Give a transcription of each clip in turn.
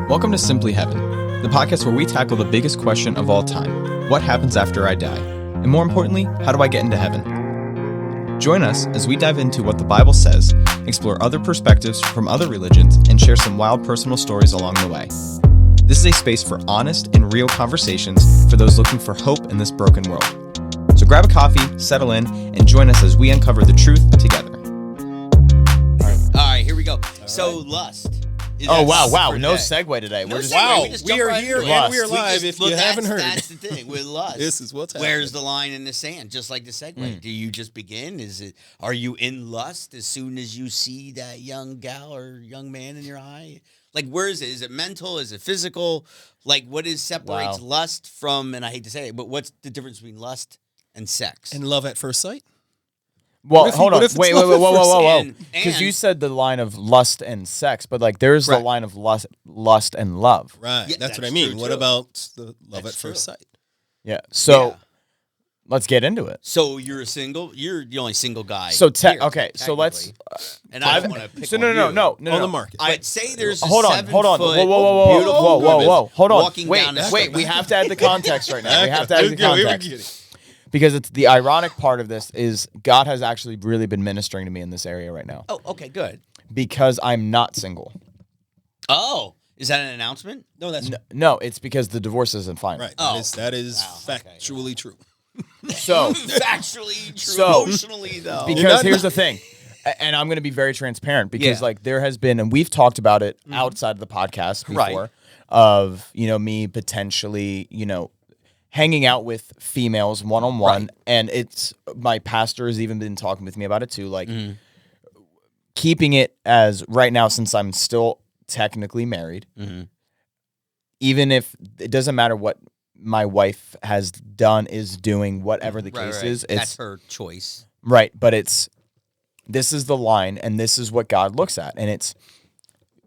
Welcome to Simply Heaven, the podcast where we tackle the biggest question of all time: what happens after I die? And more importantly, how do I get into heaven? Join us as we dive into what the Bible says, explore other perspectives from other religions, and share some wild personal stories along the way. This is a space for honest and real conversations for those looking for hope in this broken world. So grab a coffee, settle in, and join us as we uncover the truth together. All right, here we go. So, lust. Oh, wow. No segue today. No We're just, segue. We are here and we are live. If you haven't heard, that's the thing with lust. This is what's happening. Where's the line in the sand? Just like the segue. Do you just begin? Are you in lust as soon as you see that young gal or young man in your eye? Like, where is it? Is it mental? Is it physical? Like, what separates lust from? And I hate to say it, but what's the difference between lust and sex? And love at first sight? well, hold on. Wait, whoa. And- Because you said the line of lust and sex, but like there's the line of lust and love. Right. Yeah, that's what I that's mean. true, What too. about the love That's at first true. sight? Yeah. So Yeah. let's get into it. So you're a single. You're the only single guy. So here, okay. So let's. technically. And I don't want to pick So on no. On the market. But say there's a Hold on. 7 Whoa. foot Whoa. beautiful Hold on. walking down the street. We have to add the context right now. We have to add the Let's go. We were context. kidding. Because it's the ironic part of this is God has actually really been ministering to me in this area right now. Oh, okay, good. Because I'm not single. Oh, is that an announcement? No, that's No, it's because the divorce isn't final. right. Oh. That is Wow, okay, factually true. So Factually true. So- Emotionally, though. because here's the thing, and I'm going to be very transparent because Yeah. like there has been, and we've talked about it outside of the podcast before, Right. of me potentially hanging out with females one-on-one, Right. and it's my pastor has even been talking with me about it too, like keeping it as right now since I'm still technically married, even if it doesn't matter what my wife has done, is doing, whatever the case is, That's it's her choice. right, but this is the line, and this is what God looks at,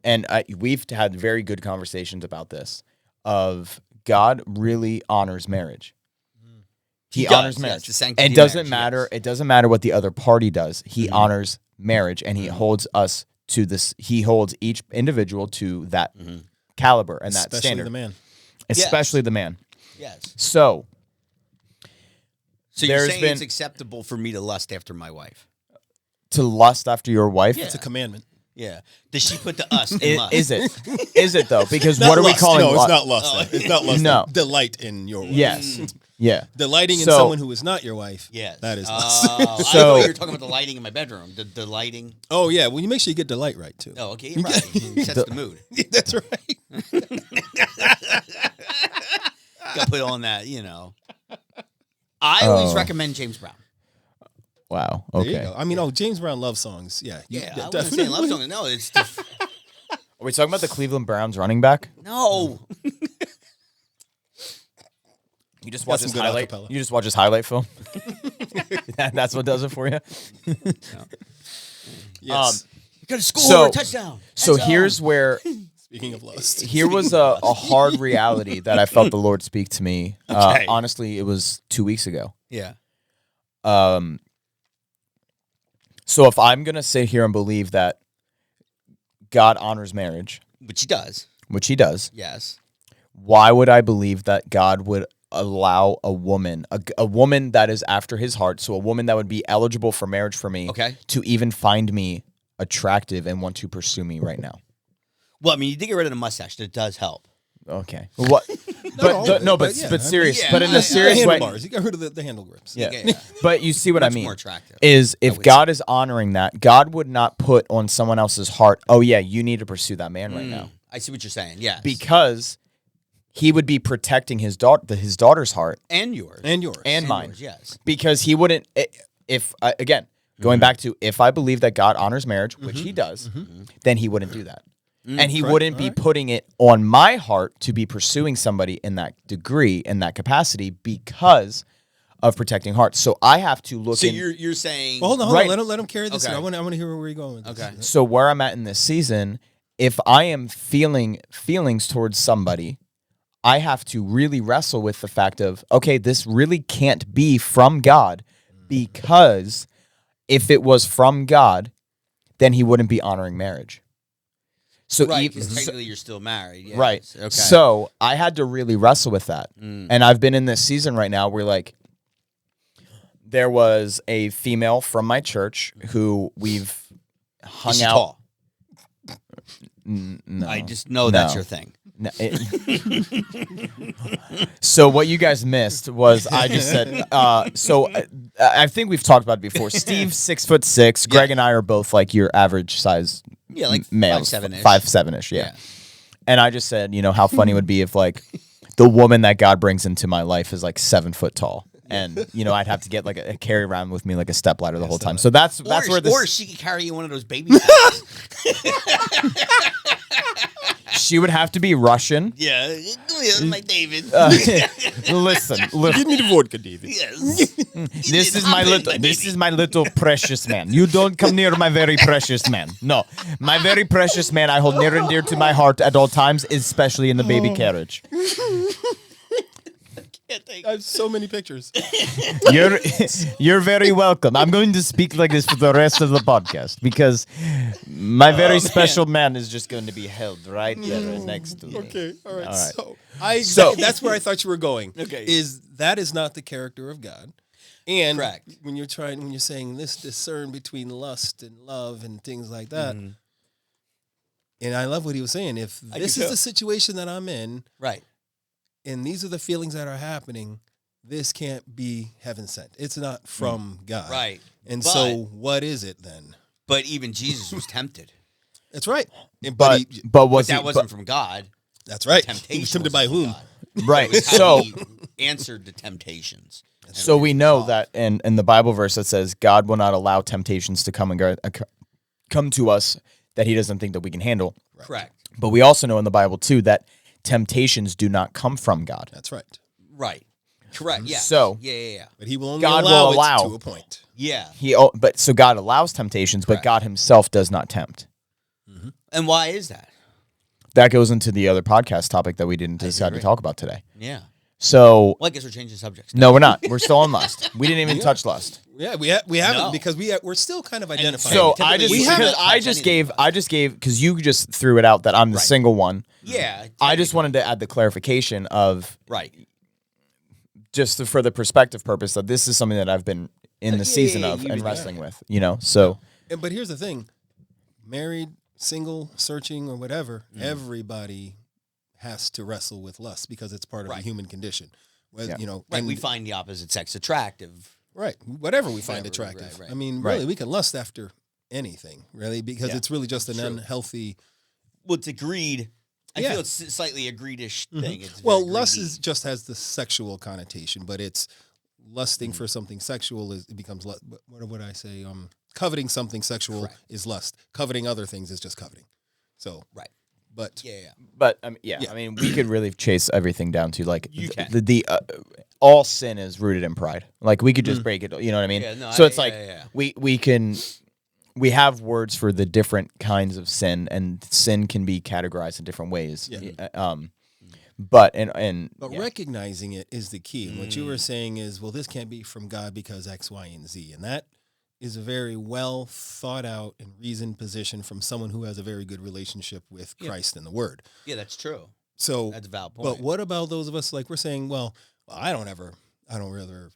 and we've had very good conversations about this. Of God really honors marriage. He does, honors yes, marriage. the sanctity It of doesn't marriage, matter. yes. It doesn't matter what the other party does. He honors marriage, and he holds us to this. He holds each individual to that caliber and that Especially standard, the man. especially the man. Yes. So So you're There's saying been- it's acceptable for me to lust after my wife? to lust after your wife. It's a commandment. Yeah. Does she put the us in lust? Is it? Is it though? Because Not what are we lust. calling? No, it's lust? not lust. It's not lust. No. Delight in your wife. Yes. Yeah. Delighting in So- someone who is not your wife. Yes. That is lust. Oh, I So- thought you were talking about the lighting in my bedroom. The lighting. Oh, yeah. Well, you make sure you get delight right, too. Oh, okay. Right. Sets the mood. That's right. Got to put on that, I always recommend James Brown. Wow. There you Okay. go. I mean, James Brown love songs. Yeah. Yeah, I wasn't saying love song. No, it's Are we talking about the Cleveland Browns running back? no. You just Got watch some his good highlight. acapella. You just watch his highlight film. That's what does it for you. Yes. You got to score So- a touchdown. So End zone. here's where Speaking of lust. here was a hard reality that I felt the Lord speak to me. Okay. Honestly, it was 2 weeks ago. Yeah. So if I'm gonna sit here and believe that God honors marriage, Which he does. which He does, Yes. why would I believe that God would allow a woman, a woman that is after His heart, so a woman that would be eligible for marriage for me, Okay. to even find me attractive and want to pursue me right now? Well, I mean, you did get rid of the mustache. That does help. Okay. What? all of it, but yeah, but serious. yeah, but in yeah, a serious the way. handlebars. You got rid of the handle grips. Yeah. Yeah. But you see what I Much mean. more attractive. Is if would God is honoring that, God would not put on someone else's heart, oh yeah, you need to pursue that man right now. I see what you're saying. Yes. Because He would be protecting his daughter's heart and yours. And yours. and mine. yours, yes. Because He wouldn't, if again, going back to, if I believe that God honors marriage, which He does, then He wouldn't do that. And He wouldn't be putting it on my heart to be pursuing somebody in that degree, in that capacity, because of protecting hearts. So I have to look So in. you're saying Well, hold on. Right. Let him carry this. Okay. I want to hear where you're going with this. Okay. So where I'm at in this season, if I am feeling feelings towards somebody, I have to really wrestle with the fact of, okay, this really can't be from God, because if it was from God, then He wouldn't be honoring marriage. So Right, even, because technically you're still married. Yes. right. Okay. So I had to really wrestle with that. And I've been in this season right now where like there was a female from my church who we've hung Is she out. tall? No. I just know that's your thing. No, so what you guys missed was I just said. I think we've talked about it before. Steve's 6'6". Greg and I are both like your average size. Yeah, like males, 5'7"-ish. 5'7"-ish. Yeah. And I just said, how funny it would be if like the woman that God brings into my life is like 7 foot tall. And I'd have to get like a carry around with me like a stepladder the whole time. So that's where this. Or she could carry you one of those baby steps. She would have to be Russian. Yeah, like David. Listen. Give me the vodka, David. Yes. This is my little precious man. You don't come near my very precious man. No, my very precious man I hold near and dear to my heart at all times, especially in the baby carriage. I have so many pictures. You're very welcome. I'm going to speak like this for the rest of the podcast because my very special man is just going to be held right there next to me. Okay, all right. All So that's where I thought you were going. Okay. That is not the character of God. And Correct. when you're saying this discern between lust and love and things like that. And I love what he was saying. If this is the situation that I'm in, Right. and these are the feelings that are happening, this can't be heaven sent. It's not from God. Right. And But- so what is it then? But even Jesus was tempted. That's right. But But was that wasn't from God. that's right. Temptation. He was tempted by was from whom? God. right. It was how So he answered the temptations. so we know that in the Bible verse that says God will not allow temptations to come to us that he doesn't think that we can handle. Correct. But we also know in the Bible too that temptations do not come from God. That's right. Right. Correct. Yeah. So- Yeah. But he will only God allow will it allow. to a point. Yeah. So God allows temptations, but Correct. God himself does not tempt. And why is that? That goes into the other podcast topic that we didn't decide to agree. talk about today. Yeah. So Well, I guess we're changing subjects. no, we're not. We're still on lust. We didn't even touch lust. Yeah, we haven't No. because we're still kind of identifying. So typically I just we because haven't I touched just anything. gave because you just threw it out that I'm the Right. single one. Yeah. I just wanted to add the clarification of Right. just for the perspective purpose that this is something that I've been in the season of and wrestling with. So But here's the thing: married, single, searching, or whatever, everybody has to wrestle with lust because it's part of the Right. human condition. Whether, Right. and We find the opposite sex attractive. right, whatever we find Whatever, attractive. right. I mean, Right. really, we can lust after anything, really, because Yeah. it's really just an True. unhealthy. Well, it's a greed. I Yeah. feel it's slightly a greedish thing. It's Well, very lust greedy. just has the sexual connotation, but it's lusting for something sexual it becomes what would I say? Coveting something sexual Correct. is lust. Coveting other things is just coveting. So Right. but Yeah. but I Yeah. mean we could really chase everything down to like You can. the all sin is rooted in pride. Like we could just break it. You know what I mean? Yeah, no, so it's yeah, like yeah. we have words for the different kinds of sin, and sin can be categorized in different ways. Yeah. But But recognizing it is the key. And what you were saying is, well, this can't be from God because X, Y, and Z. And that is a very well thought out and reasoned position from someone who has a very good relationship with Christ and the Word. Yeah, that's true. So That's a valid point. but what about those of us like we're saying, well, I don't really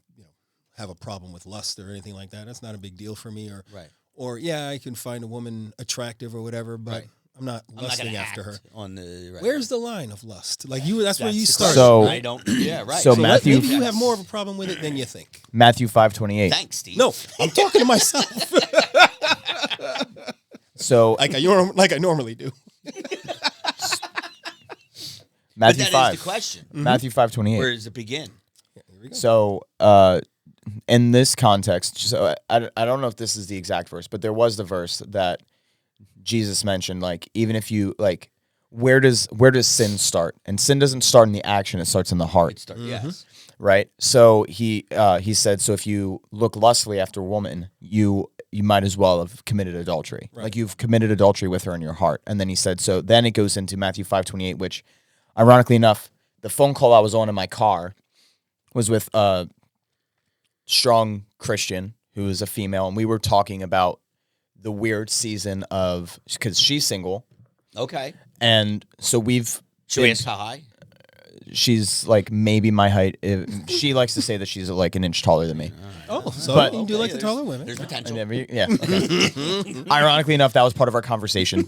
have a problem with lust or anything like that. That's not a big deal for me. Right. Or yeah, I can find a woman attractive or whatever, but Right. I'm not I'm not lusting gonna after her. act on the right. Where's the line of lust? Like that's where you the start. So- I don't. Yeah. Right. so So Matthew- maybe you have more of a problem with it than you think. Matthew 5:28. Thanks, Steve. No, I'm talking to myself So like I normally do. But Matthew that 5. is the question. Matthew 5:28. Where does it begin? So, in this context, so I don't know if this is the exact verse, but there was the verse that Jesus mentioned. Like, even if you like, where does sin start? And sin doesn't start in the action; it starts in the heart, Yes. right? So he said, so if you look lustfully after a woman, you might as well have committed adultery. Like you've committed adultery with her in your heart. And then he said, so then it goes into Matthew 5:28, which, ironically enough, the phone call I was on in my car was with a strong Christian who is a female, and we were talking about the weird season of, because she's single, Okay. And so Should we ask how high? she's like maybe my height. She likes to say that she's like an inch taller than me. Oh, so But- you do like the taller women. There's potential. Yeah. Okay. Ironically enough, that was part of our conversation.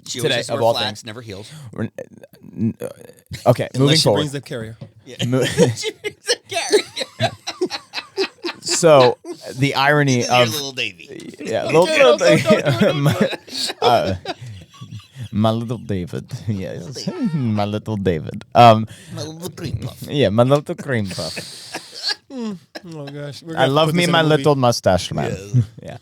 She Today, always of wear all flats, things. never heels. Okay, moving Unless she forward. brings the carrier. Mo- She brings a carry. So the irony Your of little Davy. my little David, yes, my little David. My little cream puff. Yeah, my little cream puff. Oh gosh, We're gonna I have to love put me this in my a movie. little mustache man. Yeah.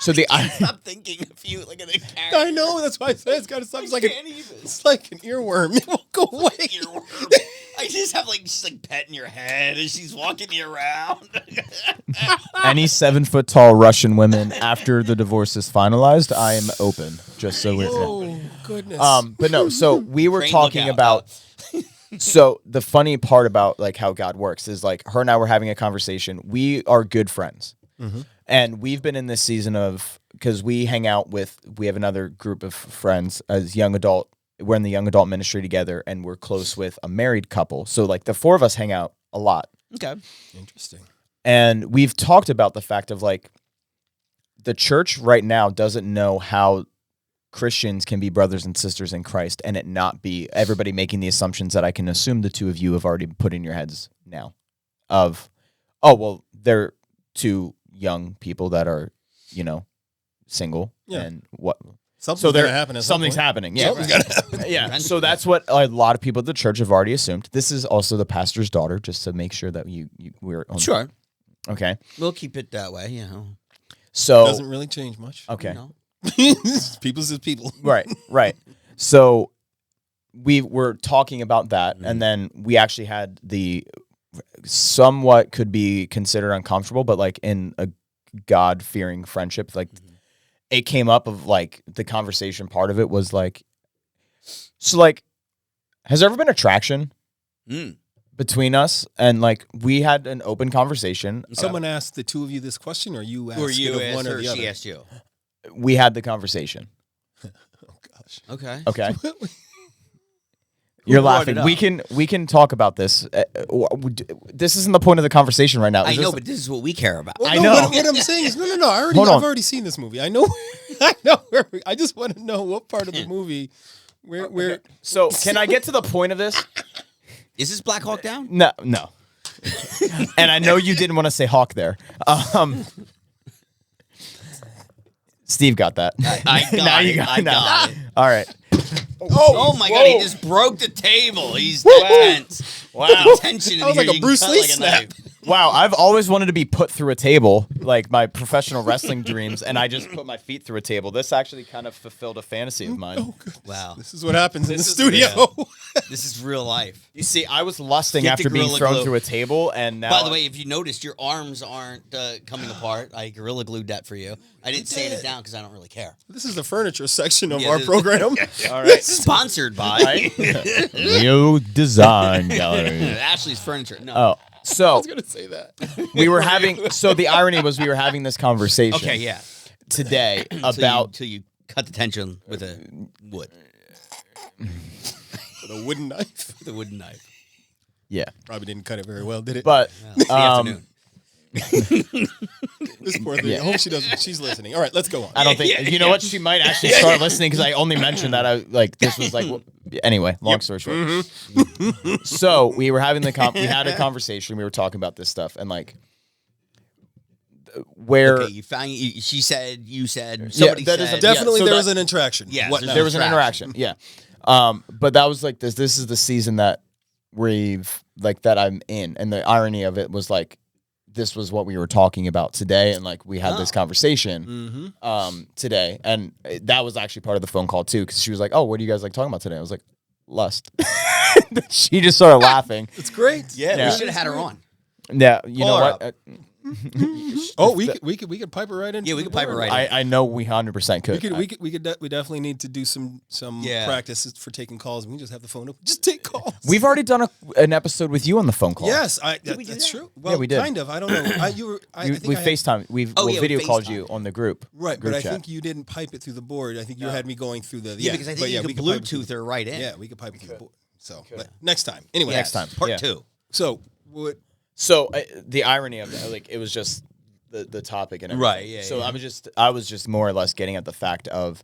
So the Stop thinking of you like in a carrot. I know. That's why I said it's got to stop. It's like can't even. it's like an earworm. It won't go away. Earworm. I just have like she's like petting your head as she's walking you around. any 7 foot tall Russian women after the divorce is finalized, I am open. Just so we're. Oh goodness. But no. So we were Crane, talking look about. out. So the funny part about like how God works is like her and I were having a conversation. We are good friends. And we've been in this season of, because we hang out with, we have another group of friends as young adult. We're in the young adult ministry together and we're close with a married couple. So like the four of us hang out a lot. Okay. Interesting. And we've talked about the fact of like the church right now doesn't know how Christians can be brothers and sisters in Christ and it not be everybody making the assumptions that I can assume the two of you have already put in your heads now of, oh, well, they're two young people that are, single and what. Something's So gonna happen. At some something's point. happening. Yeah. Something's gonna happen. Yeah. So that's what a lot of people at the church have already assumed. This is also the pastor's daughter, just to make sure that we're on. Sure. Okay. We'll keep it that way, So Doesn't really change much. okay. No. People's is people. Right. So we were talking about that, and then we actually had the somewhat could be considered uncomfortable, but like in a God-fearing friendship, like it came up of like the conversation part of it was like, so like, has there ever been attraction between us? And like we had an open conversation. Someone asked the two of you this question, or you asked Or you it of asked one her, or the she other? asked you. We had the conversation. Oh gosh. Okay. Okay. Who You're brought it laughing. up? We can talk about this. This isn't the point of the conversation right now. I Is know, this- but this is what we care about. I No, know. What I'm saying is, no. Hold on. I've already seen this movie. I know. I know. I just want to know what part of the movie where. So can I get to the point of this? Is this Black Hawk Down? No. And I know you didn't want to say hawk there. Steve got that. I got Now it. you got I it. Now. got it. All right. Oh my god, he just broke the table. He's tense. Wow. The tension in That was here, like a you Bruce cut Lee like a snap. knife. Wow, I've always wanted to be put through a table, like my professional wrestling dreams, and I just put my feet through a table. This actually kind of fulfilled a fantasy of mine. Wow. This is what happens in the This is- studio. This is real life. You see, I was lusting Get after the being Gorilla thrown Glue. through a table, and now By the way, if you noticed, your arms aren't coming apart. I Gorilla Glued that for you. I didn't sand it down because I don't really care. This is the furniture section of Yeah, our this- program. all right, Sponsored by Leo Design Gallery. Ashley's Furniture. No. Oh, I so was gonna say that. we were having. So the irony was we were having this conversation. Okay, yeah. Today about Till you cut the tension with a wood, With a wooden knife. with a wooden knife. yeah, Probably didn't cut it very well, did it? but It's the afternoon. This poor thing. I hope she doesn't. She's listening. All right, let's go on. I don't think Yeah, you know what she might actually start listening because I only mentioned that I like this was like anyway. Long story short, so we were having we had a conversation. We were talking about this stuff and like where Okay, you found. She said. You said. Yeah, Somebody that is said. Yeah, Definitely, so there that- was an interaction. Yeah, What there's now? there was an Interaction. interaction. Yeah, but that was like this. This is the season that we've like that I'm in, and the irony of it was like this was what we were talking about today, and like we had this conversation today, and that was actually part of the phone call too, because she was like, "Oh, what are you guys like talking about today?" I was like, "Lust." She just started laughing. It's great. Yeah, Yeah. we should have had her on. Yeah, you know Call her what? Oh, we could pipe it right in. Yeah, we could pipe it right in. I know we 100% could. We definitely need to do some practice for taking calls. We can just have the phone open. Just take calls. We've already done an episode with you on the phone call. Yes, we do that's that? true. Well, we did. kind of. I don't know. I think We I had- FaceTime. We've we video called FaceTime. you on the group. Right, group but I chat. think you didn't pipe it through the board. I think you had me going through the Yeah, because I but think you we could pipe it through Bluetooth her right in. Yeah, we could pipe it through the board. So, but next time. Anyway, Next time. Part Yeah. 2. So, what? So the irony of it, like, it was just the topic and everything. Right, yeah, So yeah. I was just more or less getting at the fact of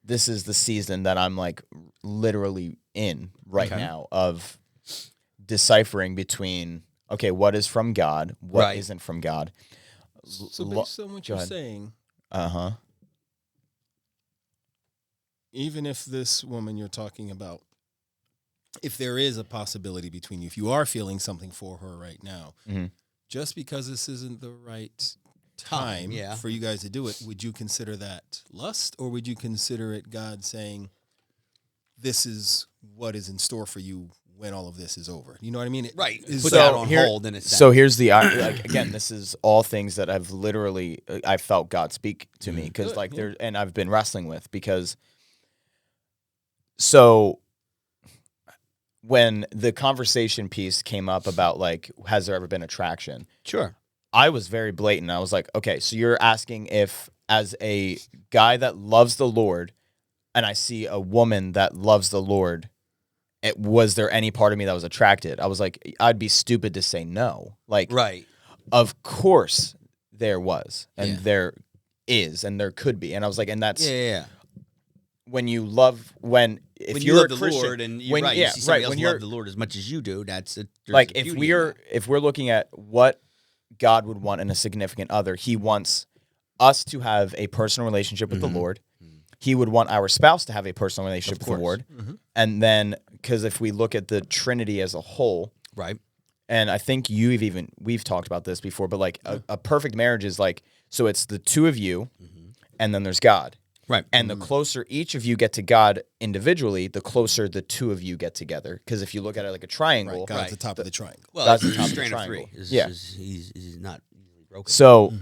this is the season that I'm like literally in right now of deciphering between, okay, what is from God, what Right. isn't from God. So based on what Go you're ahead. saying, Uh-huh. even if this woman you're talking about, if there is a possibility between you, if you are feeling something for her right now, Mhm. just because this isn't the right time yeah. for you guys to do it, would you consider that lust, or would you consider it God saying, this is what is in store for you when all of this is over? You know what I mean? Right. Is- Put So that on here- hold in a sense. So here's the like, again, this is all things that I've literally I felt God speak to me because Good, like yeah. there and I've been wrestling with because so when the conversation piece came up about like has there ever been attraction, Sure. I was very blatant. I was like, okay, so you're asking if as a guy that loves the Lord and I see a woman that loves the Lord, was there any part of me that was attracted? I was like, I'd be stupid to say no. Like, Right. of course there was, and Yeah. there is, and there could be. And I was like, and that's Yeah. when you love, if When you're you love a the Christian, Lord and you're when, right, yeah, you see somebody right, else when you're love the Lord as much as you do, there's like, a if beauty in that. if we're looking at what God would want in a significant other, He wants us to have a personal relationship with the Lord. He would want our spouse to have a personal relationship with the Lord. And then, because if we look at the Trinity as a whole, Right. and I think we've talked about this before, but like a perfect marriage is like, so it's the two of you, and then there's God. Right. And the closer each of you get to God individually, the closer the two of you get together. Because if you look at it like a triangle, Right, God's the top of the triangle. Well, That's it's the top of the strand of triangle. three. Yeah. He's not easily broken. so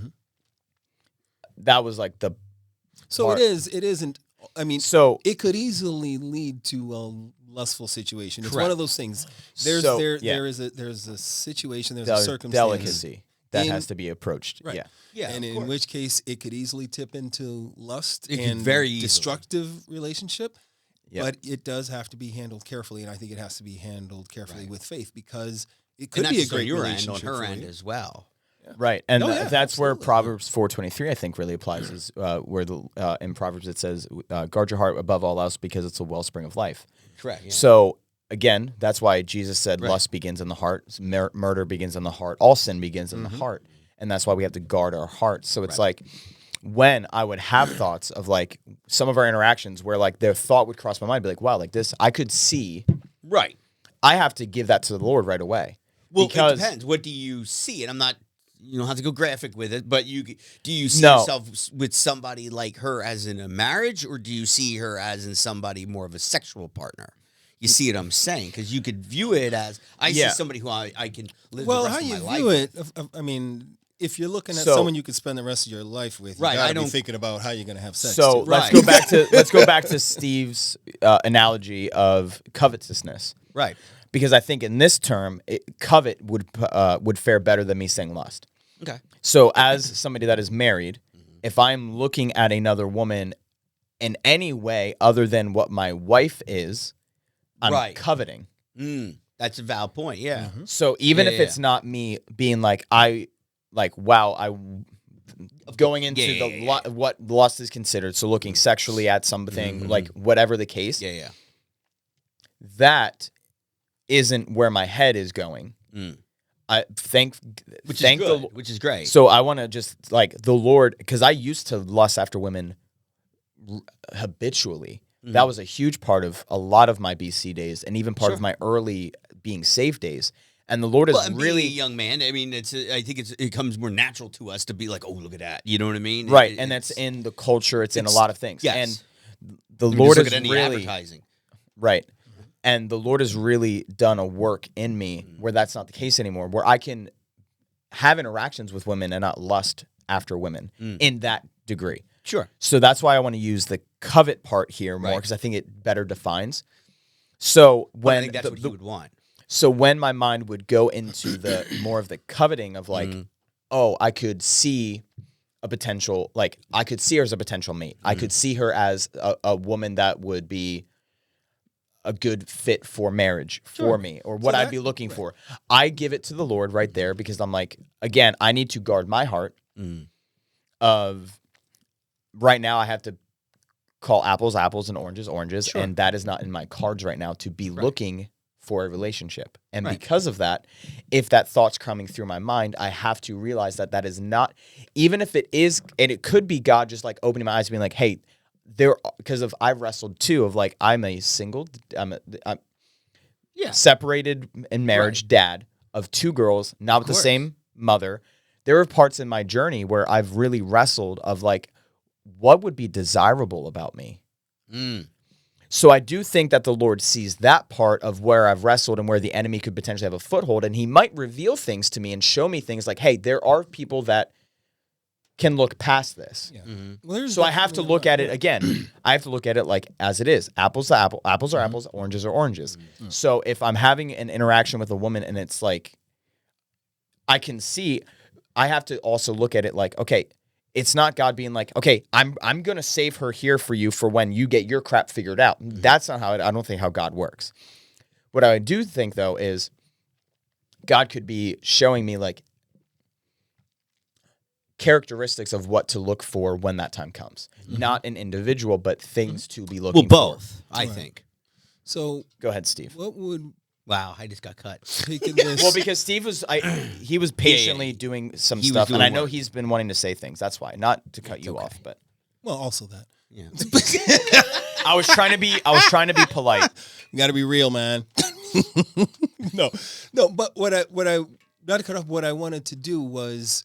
that was like the So part. it isn't, I mean, so it could easily lead to a lustful situation. It's one Correct. of those things. There's So, there yeah. there's a situation, there's a del- circumstance. delicacy that in- has to be approached. Right. Yeah. Yeah, and of in course. which case it could easily tip into lust It could and very easily. destructive relationship. Yeah. But it does have to be handled carefully, and I think it has to be handled carefully with faith because it And could not be a just on great your end, relationship on her for end you. as well. Right, and Oh, yeah, that's where absolutely. Proverbs 4:23 I think really applies. Is where in Proverbs it says, "Guard your heart above all else, because it's a wellspring of life." Correct. Yeah. So again, that's why Jesus said, Right. "Lust begins in the heart, murder begins in the heart, all sin begins in the heart," and that's why we have to guard our hearts. So it's like when I would have thoughts of like some of our interactions where like their thought would cross my mind, be like, "Wow, like this, I could see." right. I have to give that to the Lord right away. Well, because it depends. What do you see? And I'm not. You don't have to go graphic with it, but do you see No. yourself with somebody like her as in a marriage, or do you see her as in somebody more of a sexual partner? You see what I'm saying? Because you could view it as Yeah. see somebody who I can live Well, the how rest you of my view life. it, I mean, if you're looking at So- someone you could spend the rest of your life with, you Right, I gotta be don't- thinking about how you're going to have sex. So too. let's Right. go back to Steve's analogy of covetousness, Right. because I think in this term, covet would fare better than me saying lust. Okay. So as somebody that is married, if I'm looking at another woman in any way other than what my wife is, I'm Right. coveting. That's a valid point. Yeah. So even Yeah, if yeah, it's not me being like going into Yeah, the yeah, what lust is considered, so looking sexually at something, like whatever the case, Yeah. Yeah. that isn't where my head is going. I thank Which thank is the good. Which is great. So I want to just like the Lord, because I used to lust after women habitually. That was a huge part of a lot of my BC days, and even part of my early being saved days. And the Lord is and really being a young man. I mean, I think it comes more natural to us to be like, oh, look at that. You know what I mean? right, and that's in the culture. It's in a lot of things. Yes. And the I mean, Lord just look is at any really advertising. right, and the Lord has really done a work in me where that's not the case anymore. Where I can have interactions with women and not lust after women in that degree. Sure. So that's why I want to use the covet part here more, because I think it better defines. So Well, I when think that's what you would want. so when my mind would go into the more of the coveting of like, oh, I could see a potential, like I could see her as a potential mate. I could see her as a woman that would be a good fit for marriage for me, or what I'd be looking for. I give it to the Lord right there, because I'm like, again, I need to guard my heart of right now I have to call apples apples and oranges oranges, and that is not in my cards right now to be looking for a relationship. And because of that, if that thought's coming through my mind, I have to realize that that is not, even if it is, and it could be God just like opening my eyes and being like, hey, because of I've wrestled too of like, I'm a single, I'm separated in marriage dad of 2 girls, not with the same mother. There are parts in my journey where I've really wrestled of like, what would be desirable about me? So I do think that the Lord sees that part of where I've wrestled and where the enemy could potentially have a foothold, and he might reveal things to me and show me things like, hey, there are people that can look past this. Yeah. Well, so I have to look at it again. I have to look at it like as it is. Apples to apples are apples, oranges are oranges. So if I'm having an interaction with a woman and it's like, I can see, I have to also look at it like, okay, it's not God being like, okay, I'm going to save her here for you for when you get your crap figured out. That's not how I don't think how God works. What I do think, though, is God could be showing me like characteristics of what to look for when that time comes. Not an individual, but things to be looking for. Well, both, I think. So go ahead, Steve. What would... Wow, I just got cut. Well, because Steve was he was patiently doing some stuff, and I know he's been wanting to say things. That's why, not to cut you off, but also that. Yeah. I was trying to be polite. You got to be real, man. No. But what I not to cut off. What I wanted to do was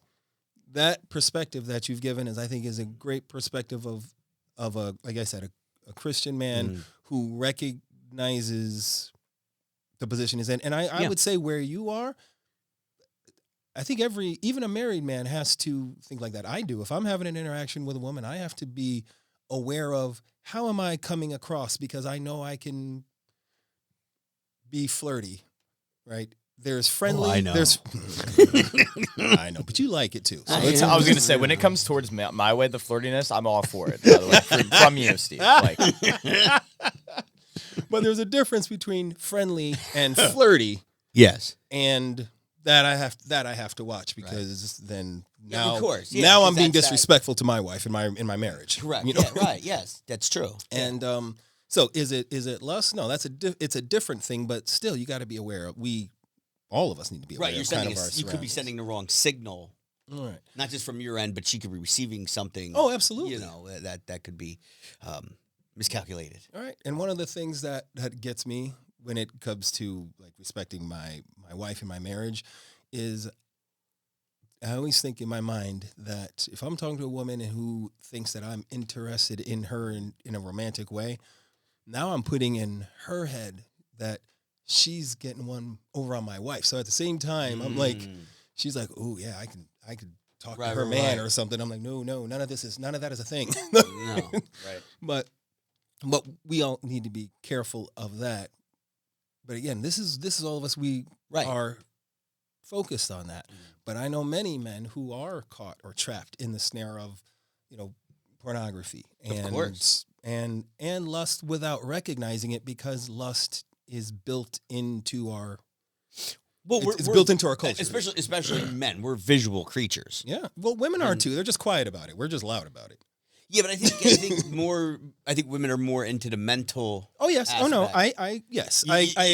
that perspective that you've given is a great perspective of a, like I said, a Christian man who recognizes the position is in. And I would say where you are, I think even a married man has to think like that. I do. If I'm having an interaction with a woman, I have to be aware of how am I coming across, because I know I can be flirty, right? There's friendly. I know. I know, but you like it too. So I was going to say, when it comes towards my way, the flirtiness, I'm all for it. By the way, from you, Steve. Like, but there's a difference between friendly and flirty. Yes, and that I have to watch, because then now, of course, now I'm being disrespectful to my wife in my marriage. Correct. You know? Yeah, right. Yes, that's true. And so is it lust? No, it's a different thing. But still, you got to be aware of. All of us need to be aware. Right. You're of sending. kind of our You could be sending the wrong signal. All right. Not just from your end, but she could be receiving something. Oh, absolutely. You know, that could be miscalculated. All right. And one of the things that gets me when it comes to like respecting my wife in my marriage is I always think in my mind that if I'm talking to a woman who thinks that I'm interested in her in a romantic way, now I'm putting in her head that she's getting one over on my wife. So at the same time, I'm like, she's like, oh yeah, I could talk to her man or something. I'm like, no, none of that is a thing. No, right. But we all need to be careful of that. But again, this is all of us. We are focused on that. But I know many men who are caught or trapped in the snare of, pornography and lust without recognizing it, because lust is built into our. Well, it's built into our culture, especially men. We're visual creatures. Yeah. Well, women are too. They're just quiet about it. We're just loud about it. Yeah, but I think women are more into the mental. Oh yes. Aspect. Oh no. I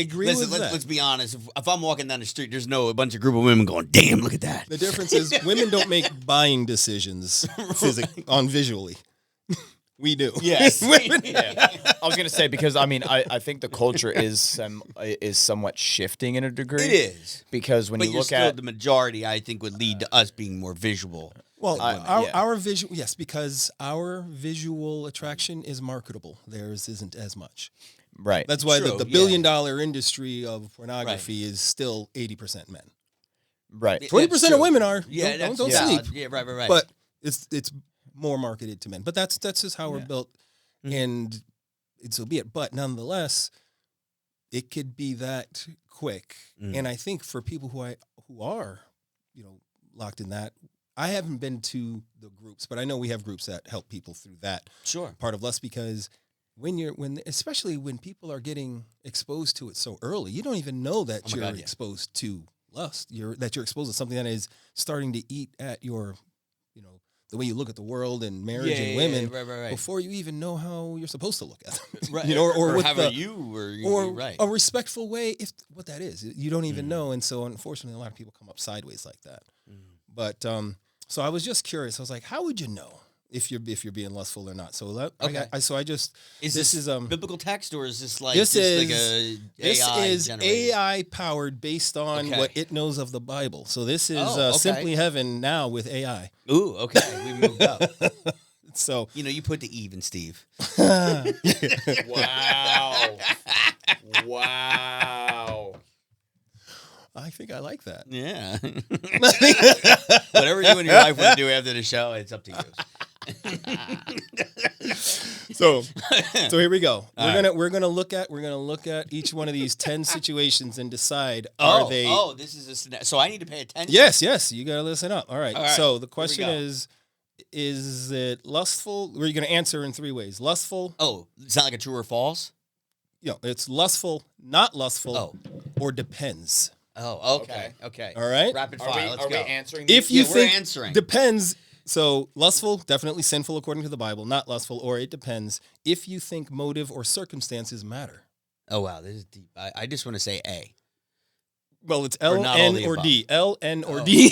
agree with that. Let's be honest. If I'm walking down the street, there's a bunch of group of women going, "Damn, look at that." The difference is women don't make buying decisions on visually. We do. Yes. Yeah. I was gonna say, because I think the culture is somewhat shifting in a degree. It is, because when you look at the majority, I think would lead to us being more visual. Well, our visual, yes, because our visual attraction is marketable. Theirs isn't as much. Right. That's why the $1 billion industry of pornography is still 80% men. Right. 20% of women are. Yeah, don't that's sleep. valid. Yeah, right. But it's more marketed to men. But that's just how we're built, and so be it. But nonetheless, it could be that quick. And I think for people who are, locked in that, I haven't been to the groups, but I know we have groups that help people through that part of lust, because especially when people are getting exposed to it so early, you don't even know that you're exposed to lust. That you're exposed to something that is starting to eat at your, the way you look at the world and marriage and women, right. before you even know how you're supposed to look at them. Right. Or how are you, or right. a respectful way, if what that is. You don't even know. And so unfortunately, a lot of people come up sideways like that. But so I was just curious. I was like, how would you know if you're being lustful or not? So this is biblical text, or is this like this AI is generated? AI powered based on what it knows of the Bible. So this is Simply Heaven now with AI. Ooh, okay, we moved up. So you put the even, Steve. Wow. I think I like that. Yeah. Whatever you and your wife want to do after the show, it's up to you. So here we go. We're gonna look at each one of these 10 situations and decide are they. Oh, this is so I need to pay attention. Yes, you gotta listen up. All right. So the question is it lustful? We're gonna answer in 3 ways. Lustful. Oh, it's not like a true or false? It's lustful, not lustful, or depends. Oh, okay. All right. Rapid fire. Let's go. we answering? If you think we're answering. Depends. So lustful, definitely sinful according to the Bible. Not lustful, or it depends. If you think motive or circumstances matter. Oh wow, this is deep. I just want to say A. Well, it's L, N, or D. L, N, or D.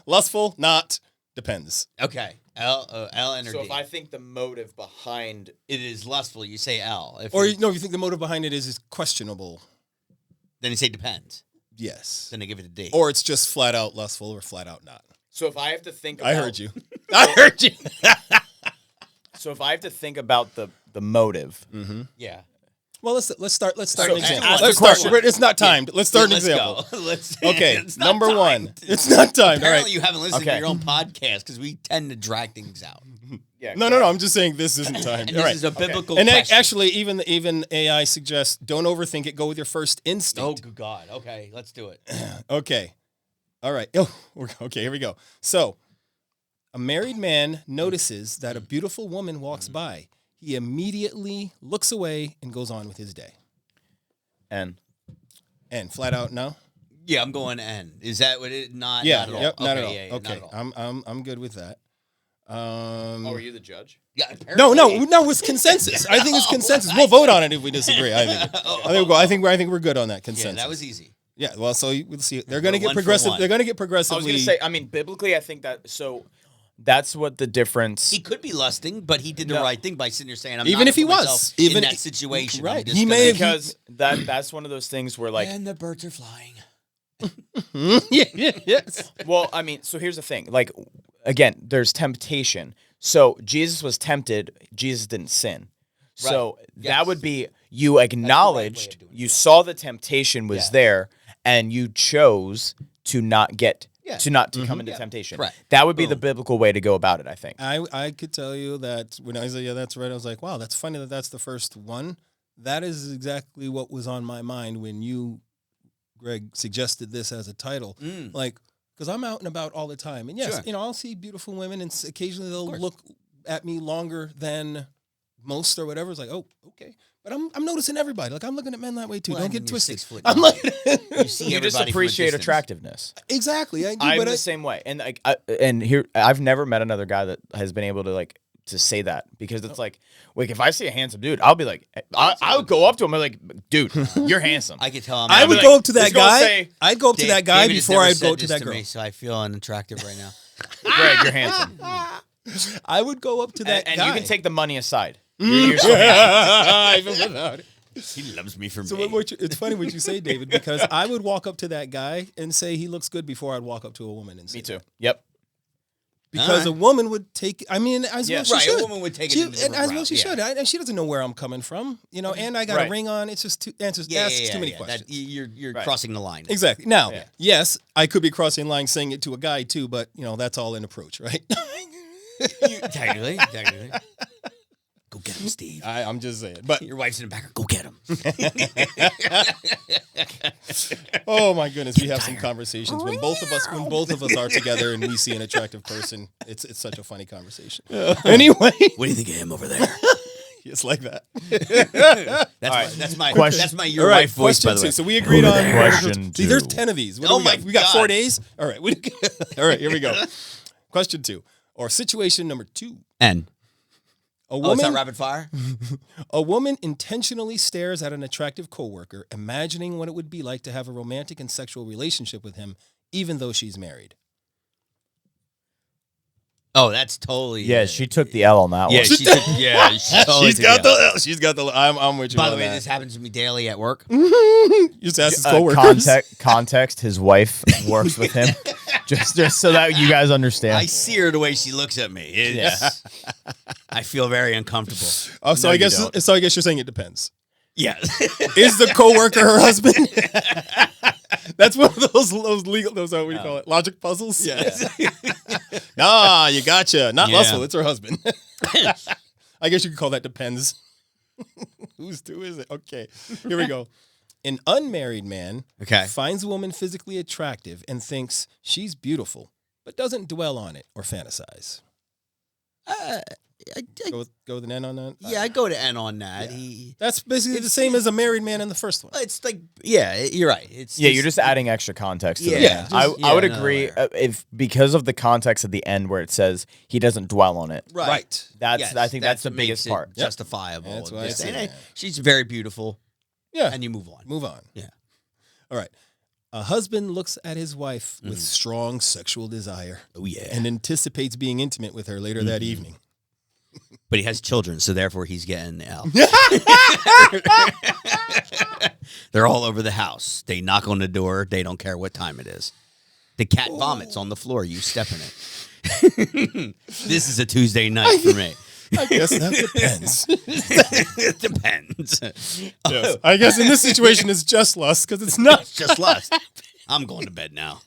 Lustful, not, depends. Okay. L, N, or D. So if I think the motive behind it is lustful, you say L. If Or you think the motive behind it is questionable. then you say depends. Yes. Then I give it a D. Or it's just flat out lustful or flat out not. So if I have to think about, I heard you. I heard you. So if I have to think about the motive. Yeah. Well, let's start an example. ask Let's the question. start. It's not timed. Let's start an example. Go. Okay, It's not number timed. 1. It's not timed. All Apparently right. you haven't listened Okay. to your own podcast because we tend to drag things out. Yeah. No. I'm just saying this isn't timed. And All this right. is a biblical And question. actually, even AI suggests don't overthink it. Go with your first Oh, instinct. good God. Okay, let's do it. Okay. All right. Oh, okay. Here we go. So, a married man notices that a beautiful woman walks by. He immediately looks away and goes on with his day. And Flat out no. Yeah, I'm going N. Is that what it? Not. Yeah. Not at all. Yep. Not Okay, at all. yeah, Okay. Not at all. I'm good with that. are you the judge? Yeah. Apparently. No. It's consensus. I think it's consensus. We'll vote on it if we disagree. I think we're good on that Yeah, consensus. that was easy. Yeah. Well, so we'll see. They're going to get One for progressive. one. They're going to get I was progressively. going to say, I mean, biblically, I think that, so that's what the difference. He could be lusting, but he did the right thing by sitting there saying, "I'm Even not if he gonna put was, myself even in that if- situation." right. I'm just He gonna- may have- because that's one of those things where, like, And the birds are flying. Yes. well, I mean, so here's the thing. Like, again, there's temptation. So Jesus was tempted. Jesus didn't sin. So Yes. that would be you acknowledged, doing you saw the temptation was there, and you chose to not get to come into temptation. Correct. That would be the biblical way to go about it, I think. I could tell you that when I said, yeah, that's right, I was like, wow, that's funny that that's the first one. That is exactly what was on my mind when you, Greg, suggested this as a title. Like, because I'm out and about all the time. And yes, Sure. I'll see beautiful women and occasionally they'll look at me longer than most or whatever. It's like, oh, okay. But I'm noticing everybody. Like, I'm looking at men that way too. Well, Don't I get mean, twisted. you're 6'9". I'm like, You see You just everybody from a appreciate distance. attractiveness. exactly. I do, I'm but the same way, and like, here I've never met another guy that has been able to say that, because it's like if I see a handsome dude, I'll be like, I would go up to him and be like, dude, you're handsome. I could tell him. I would like, go up to that he's gonna guy. say, I'd go up to that guy David has before never I'd go said to this that girl. me, so I feel unattractive right now. Greg, you're handsome, I would go up to that and guy. you can take the money aside. You're so handsome. Even without it. He loves me for So me. it's funny what you say, David, because I would walk up to that guy and say he looks good before I'd walk up to a woman and say Me too. Yep. Because a woman would take, I mean, as well she Right, should. a woman would take it in a And different as well route, she yeah. should. And she doesn't know where I'm coming from, and I got Right. a ring on. It's just asks too many questions. You're Right. crossing the line. Exactly. Now, Yeah. yes, I could be crossing the line saying it to a guy too, but that's all an approach, right? Technically. Go get him, Steve. I'm just saying. But Your wife's in the back. Go get him. oh my goodness, we have some conversations when both of us are together and we see an attractive person. It's such a funny conversation. Anyway, What do you think of him over there? it's like that. That's my Question. your All right, wife voice, by question the two. way. So we agreed on Question See, there's two. 10 of these. What Oh do we got? my We got God. 4 days. All right. All right. Here we go. Question 2, or situation number 2. And A it's not woman, rapid fire. a woman intentionally stares at an attractive coworker, imagining what it would be like to have a romantic and sexual relationship with him, even though she's married. Oh, that's totally. Yeah, she took the L on that Yeah, one. she took, yeah, she totally She's took got the L. She's got the. I'm with you. By the on way, that. this happens to me daily at work. You just ask his coworkers. Context, his wife works with him. just so that you guys understand. I see her the way she looks at me. I feel very uncomfortable. Oh, so No, I you guess don't. you're saying it depends. Yeah. Is the coworker her husband? That's one of those legal, what do you call it? Logic puzzles? Yes. Nah, you gotcha. Not Yeah. lustful, it's her husband. I guess you could call that depends. Who is it? Okay, here we go. An unmarried man Okay. finds a woman physically attractive and thinks she's beautiful, but doesn't dwell on it or fantasize. Go with an N on that? Yeah, I go to N on that. That's basically the same as a married man in the first one. It's like, yeah, you're right. It's Yeah, you're just adding extra context to Yeah, it. yeah, I just- would yeah, no, agree yeah. if because of the context at the end where it says he doesn't dwell on it. right. That's Yes, I think that's the what biggest makes it part. Yep. Justifiable. That's why I Just say saying, hey, that. she's very beautiful, Yeah, and you move on. move on. Yeah. All right. A husband looks at his wife with strong sexual desire Oh yeah. and anticipates being intimate with her later that evening. But he has children, so therefore he's getting the L. They're all over the house. They knock on the door. They don't care what time it is. The cat vomits on the floor. You step in it. This is a Tuesday night for me. I guess that depends. It depends. Yes. I guess in this situation it's just lust because it's not. It's just lust. I'm going to bed now.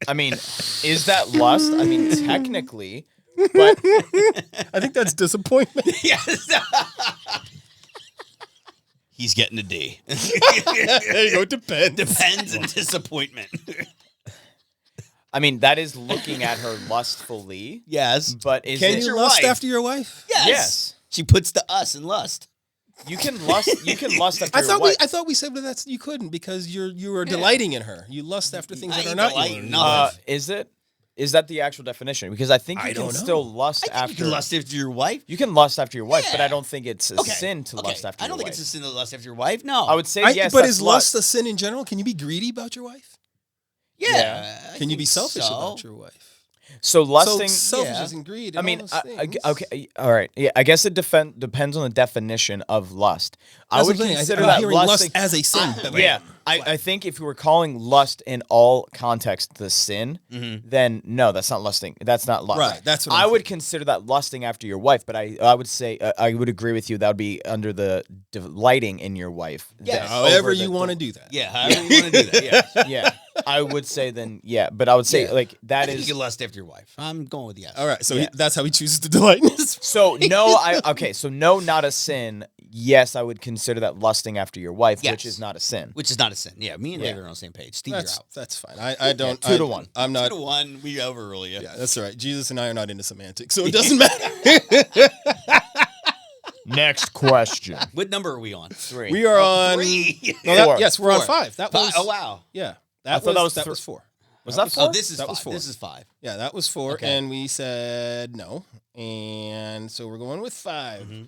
I mean, is that lust? I mean, technically, but I think that's disappointment. Yes. He's getting a D. There you go. It depends. Depends and disappointment. I mean that is looking at her lustfully. Yes. But is Can it? you your lust wife. after your wife? Yes. Yes. She puts the us in lust. You can lust. You can lust after I your thought wife. we said that you couldn't because you were delighting in her. You lust after things I that are ain't not delighting, yours. no. Is it? Is that the actual definition? Because I think you I can don't know. still lust I think after. you can lust after your wife. You can lust after your wife, but Yeah. I don't think it's a sin to lust after I don't your think wife. it's a sin to lust after your wife. No. I would say yes. but that's is lust a sin in general? Can you be greedy about your wife? Yeah. I Can you be think selfish so. about your wife? So lusting. So selfishness yeah. and greed. I And mean, all those things. okay, all right. Yeah, I guess it depends on the definition of lust. I That's would what I'm saying. consider I'm that hearing lusting. lust as a sin. Yeah, I think if you were calling lust in all context the sin, then no, that's not lusting. That's not lust. Right, that's what I I'm would consider that lusting after your wife, but I would say I would agree with you. That would be under the delighting in your wife. Yes. than However over you the- want to do that. Yeah. However you want to do that. Yeah. Yeah, I would say then yeah, but I would say Yeah. like I that think is you can lust after your wife. I'm going with yes. All right, so Yeah. that's how he chooses to delight in his. so no. So no, not a sin. Yes, I would consider that lusting after your wife, Yes. which is not a sin. Which is not a sin. Yeah. Me and Yeah. David are on the same page. Steve, you're That's out. that's fine. I don't. 2 to I- 1. I'm not. 2-1. We overrule you. Yeah, that's all right. Jesus and I are not into semantics, so it doesn't matter. Next question. What number are we on? 3. We are on. 3. No, Four. yes, we're on 4. 5. That was. Oh wow. Yeah, I thought that was that thr- was 4. Was that 4? Oh, this is That 5. was 4. This is 5. Yeah, that was 4, Okay. and we said no, and so we're going with 5. Mm-hmm.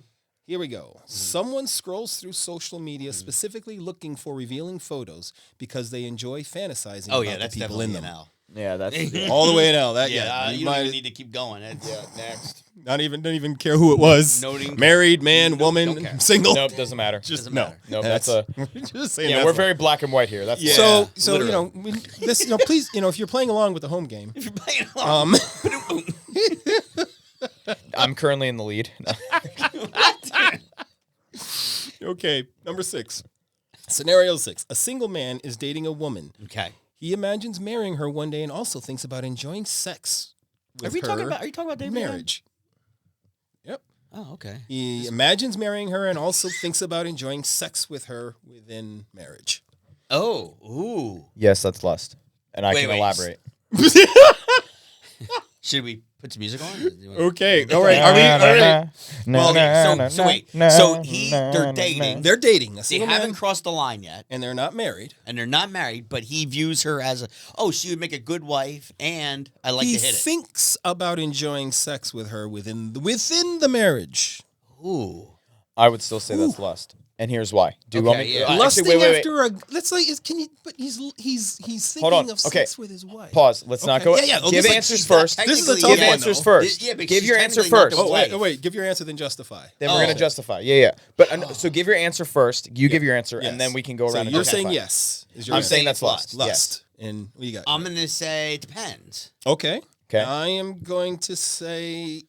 Here we go. Someone scrolls through social media specifically looking for revealing photos because they enjoy fantasizing Oh about yeah, the that's people definitely in an them. L. Yeah, that's all the way now. That you might don't even need to keep going. next. don't even care who it was. Noting- Married man, Nope, woman, don't care. single. Nope, doesn't matter. Just Doesn't no. matter. Nope, that's a. just saying. Yeah, that's we're what- very black and white here. That's Yeah. all. So literally. this please if you're playing along with the home game. If you're playing along, I'm currently in the lead. Okay, number 6. Scenario 6. A single man is dating a woman. okay. He imagines marrying her one day and also thinks about enjoying sex with Are you talking her about David? marriage. Yep. Oh, okay. He imagines marrying her and also thinks about enjoying sex with her within marriage. Oh, ooh. Yes, that's lust, and I can Wait. elaborate. Should we put some music on? Okay. All right. Are we? Well, okay. So wait. So they're dating. They're dating. A They single haven't man, crossed the line yet, and they're not married. and they're not married. But he views her as she would make a good wife, and I like He to hit it. thinks about enjoying sex with her within the marriage. Ooh. I would still say that's lust, and here's why. Do you want Okay, me? yeah. Actually, Lusting wait. after a let's say is can you? But he's thinking Hold on. of Okay. sex with his wife. Pause. Let's not Okay. go. Yeah, yeah. Give This is- answers she's not first. This is a technically- tough Give one, answers though. first. Yeah, but Give she's your answer technically not first. the Oh wife. wait. Give your answer then justify. Then we're gonna justify. Yeah. But so give your answer first. You give your answer, Yes. and then we can go around. So and you're justify. saying yes. Is your I'm answer. saying that's lust. lust. And what you got? I'm gonna say it depends. Okay. Okay. I am going to say,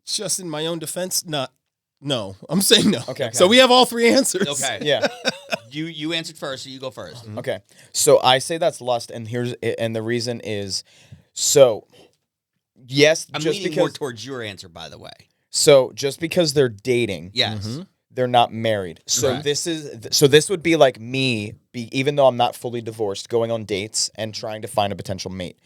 just in my own defense, no. I'm saying no. Okay. So we have all 3 answers. Okay. Yeah. You answered first, so you go first. Okay. So I say that's lust, and the reason is, so yes, I'm just leaning more because towards your answer, by the way. just because they're dating, Yes. they're not married. So Right. this would be like me, even though I'm not fully divorced, going on dates and trying to find a potential mate.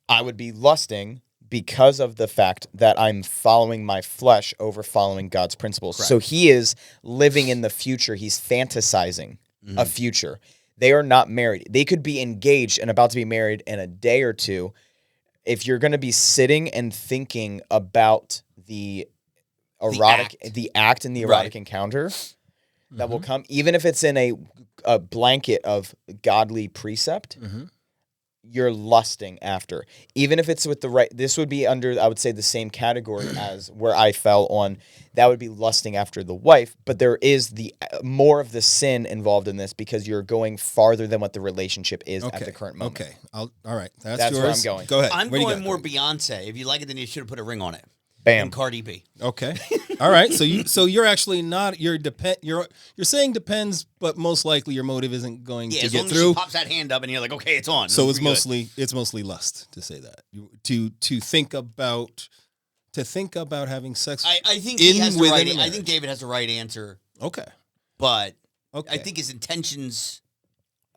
I would be lusting because of the fact that I'm following my flesh over following God's principles. So he is living in the future. He's fantasizing a future. They are not married. They could be engaged and about to be married in a day or two. If you're going to be sitting and thinking about the act and the erotic encounter that will come, even if it's in a blanket of godly precept, you're lusting after. Even if it's with the right, this would be under, I would say, the same category as where I fell on. That would be lusting after the wife, but there is the more of the sin involved in this because you're going farther than what the relationship is at the current moment. Okay. All right. That's That's yours. where I'm going. Go ahead. I'm Where do you going got, more Greg? Beyonce. If you like it, then you should have put a ring on it. Bam. And Cardi B. Okay. All right. So you're actually not you're saying depends, but most likely your motive isn't going Yeah, to as get long as through. she pops that hand up and you're like, okay, it's on. So We're it's good. mostly lust to say that. To think about having sex. I think he has the within right. a I marriage. think David has the right answer, Okay. but Okay. I think his intentions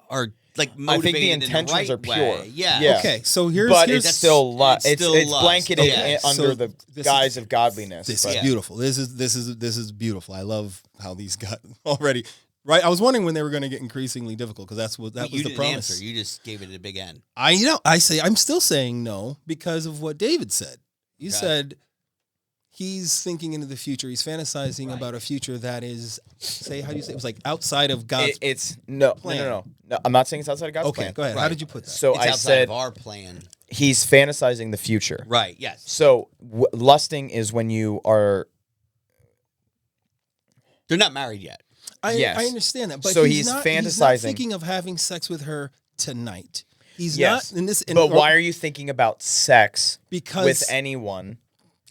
are like I think motivated the in the intentions right are pure. way. Yeah. Yeah. Okay. So But here's it's still lust. it's It's still lust. blanketed Okay. under So the this guise is- of godliness. This but- is Yeah. beautiful. This is beautiful. I love how these got already right. I was wondering when they were going to get increasingly difficult because that was You the didn't promise. answer. You just gave it a big end. I'm still saying no because of what David said. You Okay. said he's thinking into the future. He's fantasizing Right. about a future that is how do you say it was like outside of God's. It's no. I'm not saying it's outside of God's Okay, plan. go ahead. How Right. did you put that? So It's I outside said of our plan. he's fantasizing the future. Right. Yes. So lusting is when you are. They're not married yet. yes. I understand that, but So he's he's not fantasizing. thinking of having sex with her tonight. He's Yes. not in this. But why are you thinking about sex Because with anyone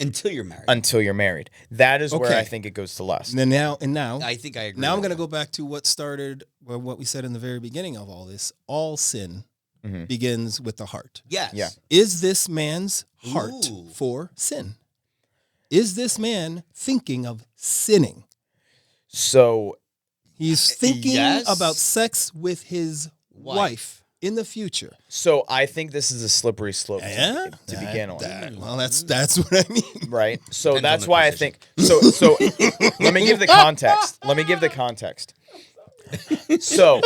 Until you're married. until you're married? That is where Okay. I think it goes to lust. now I think I agree. Now I'm with going to that. go back to what started, or what we said in the very beginning of all this. All sin Mhm. begins with the heart. Yes. Yeah. Is this man's heart Ooh. for sin? Is this man thinking of sinning? So He's thinking yes. about sex with his wife in the future. I think this is a slippery slope to begin on. Well, that's what I mean. Right. So Depends that's on the why position. I think so let me give the context. So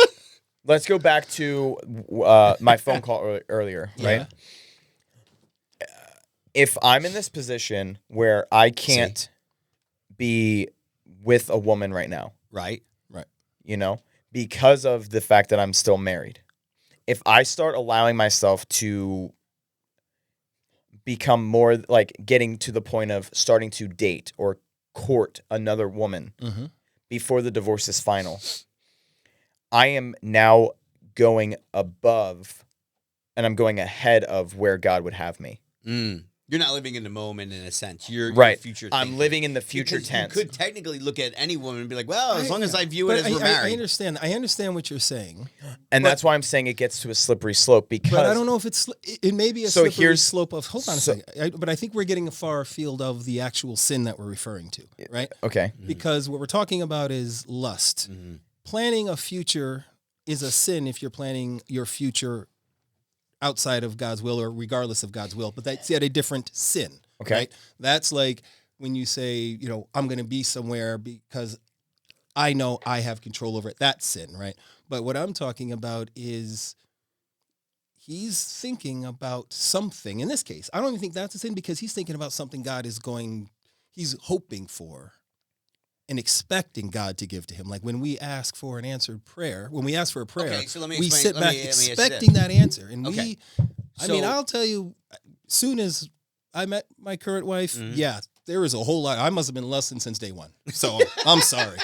let's go back to my phone call earlier, right? If I'm in this position where I can't be with a woman right now, Right. because of the fact that I'm still married, if I start allowing myself to become more like getting to the point of starting to date or court another woman before the divorce is final, I am now going above and I'm going ahead of where God would have me. You're not living in the moment in a sense. You're Right. future I'm thinking. living in the future Because tense. You could technically look at any woman and be like, well, as long as I view it as we're married. I understand. I understand what you're saying. And that's why I'm saying it gets to a slippery slope because But I don't know if it may be a So slippery here's- slope of. Hold on a second. But I think we're getting a far field of the actual sin that we're referring to, right? Okay. Because what we're talking about is lust. Planning a future is a sin if you're planning your future outside of God's will or regardless of God's will. But that's yet a different sin. Okay. Right? That's like when you say, you know, I'm going to be somewhere because I know I have control over it. That's sin, right? But what I'm talking about is he's thinking about something. In this case, I don't even think that's a sin because he's thinking about something he's hoping for and expecting God to give to him. Like when we ask for an answered prayer, when we ask for a prayer, Okay, so let me we explain- sit let back me ask you expecting this. that answer. And Okay. I mean, So- I'll tell you, soon as I met my current wife, yeah, there was a whole lot. I must have been lusting since day one. So I'm sorry,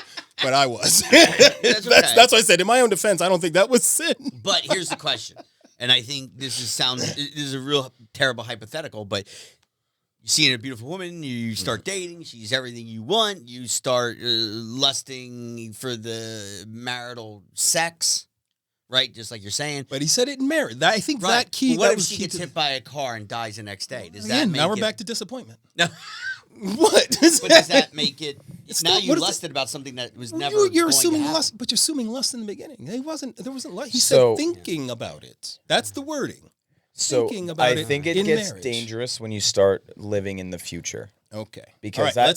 but I was. That's okay. That's what I said. In my own defense, I don't think that was sin. But here's the question, and I think this is a real terrible hypothetical, but you see a beautiful woman, you start dating, she's everything you want, you start lusting for the marital sex, right? Just like you're saying. But he said it in marriage. I think Right. that key. But what that if was she key gets to- hit by a car and dies the next day? Does that Again, make now we're it? back to disappointment. No. What? But does that make it? It's Now not- you what is lusted about something that was Well, never. you're going assuming to happen. lust, but you're assuming lust in the beginning. There wasn't lust. He So- said thinking about it. That's the wording. So Thinking about I it think it in gets marriage. dangerous when you start living in the future. Okay. Because All right,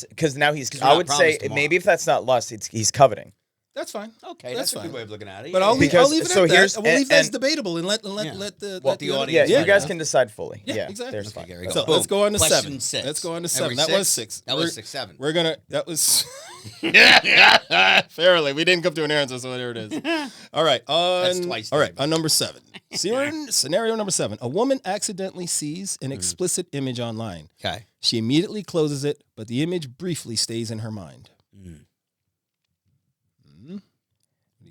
because now he's. we're I not would say promised tomorrow. maybe if that's not lust, he's coveting. that's fine. Okay, That's that's a fine. good way of looking at it. But yeah. I'll leave it so at here's- that. We'll leave that as and- debatable and let Yeah. the Let the Yeah, audience you find guys out. can decide fully. Yeah, Yeah, exactly. There's Okay, fine. Gary, go. So Boom. let's go on to Question 7. 6. Let's go on to Every 7. That was 6? 6. That was 6, 7. We're gonna. That was fairly. We didn't come to an answer, so there it is. All right. That's twice All right. then. On number 7. Scenario number 7. A woman accidentally sees an explicit image online. Okay. She immediately closes it, but the image briefly stays in her mind.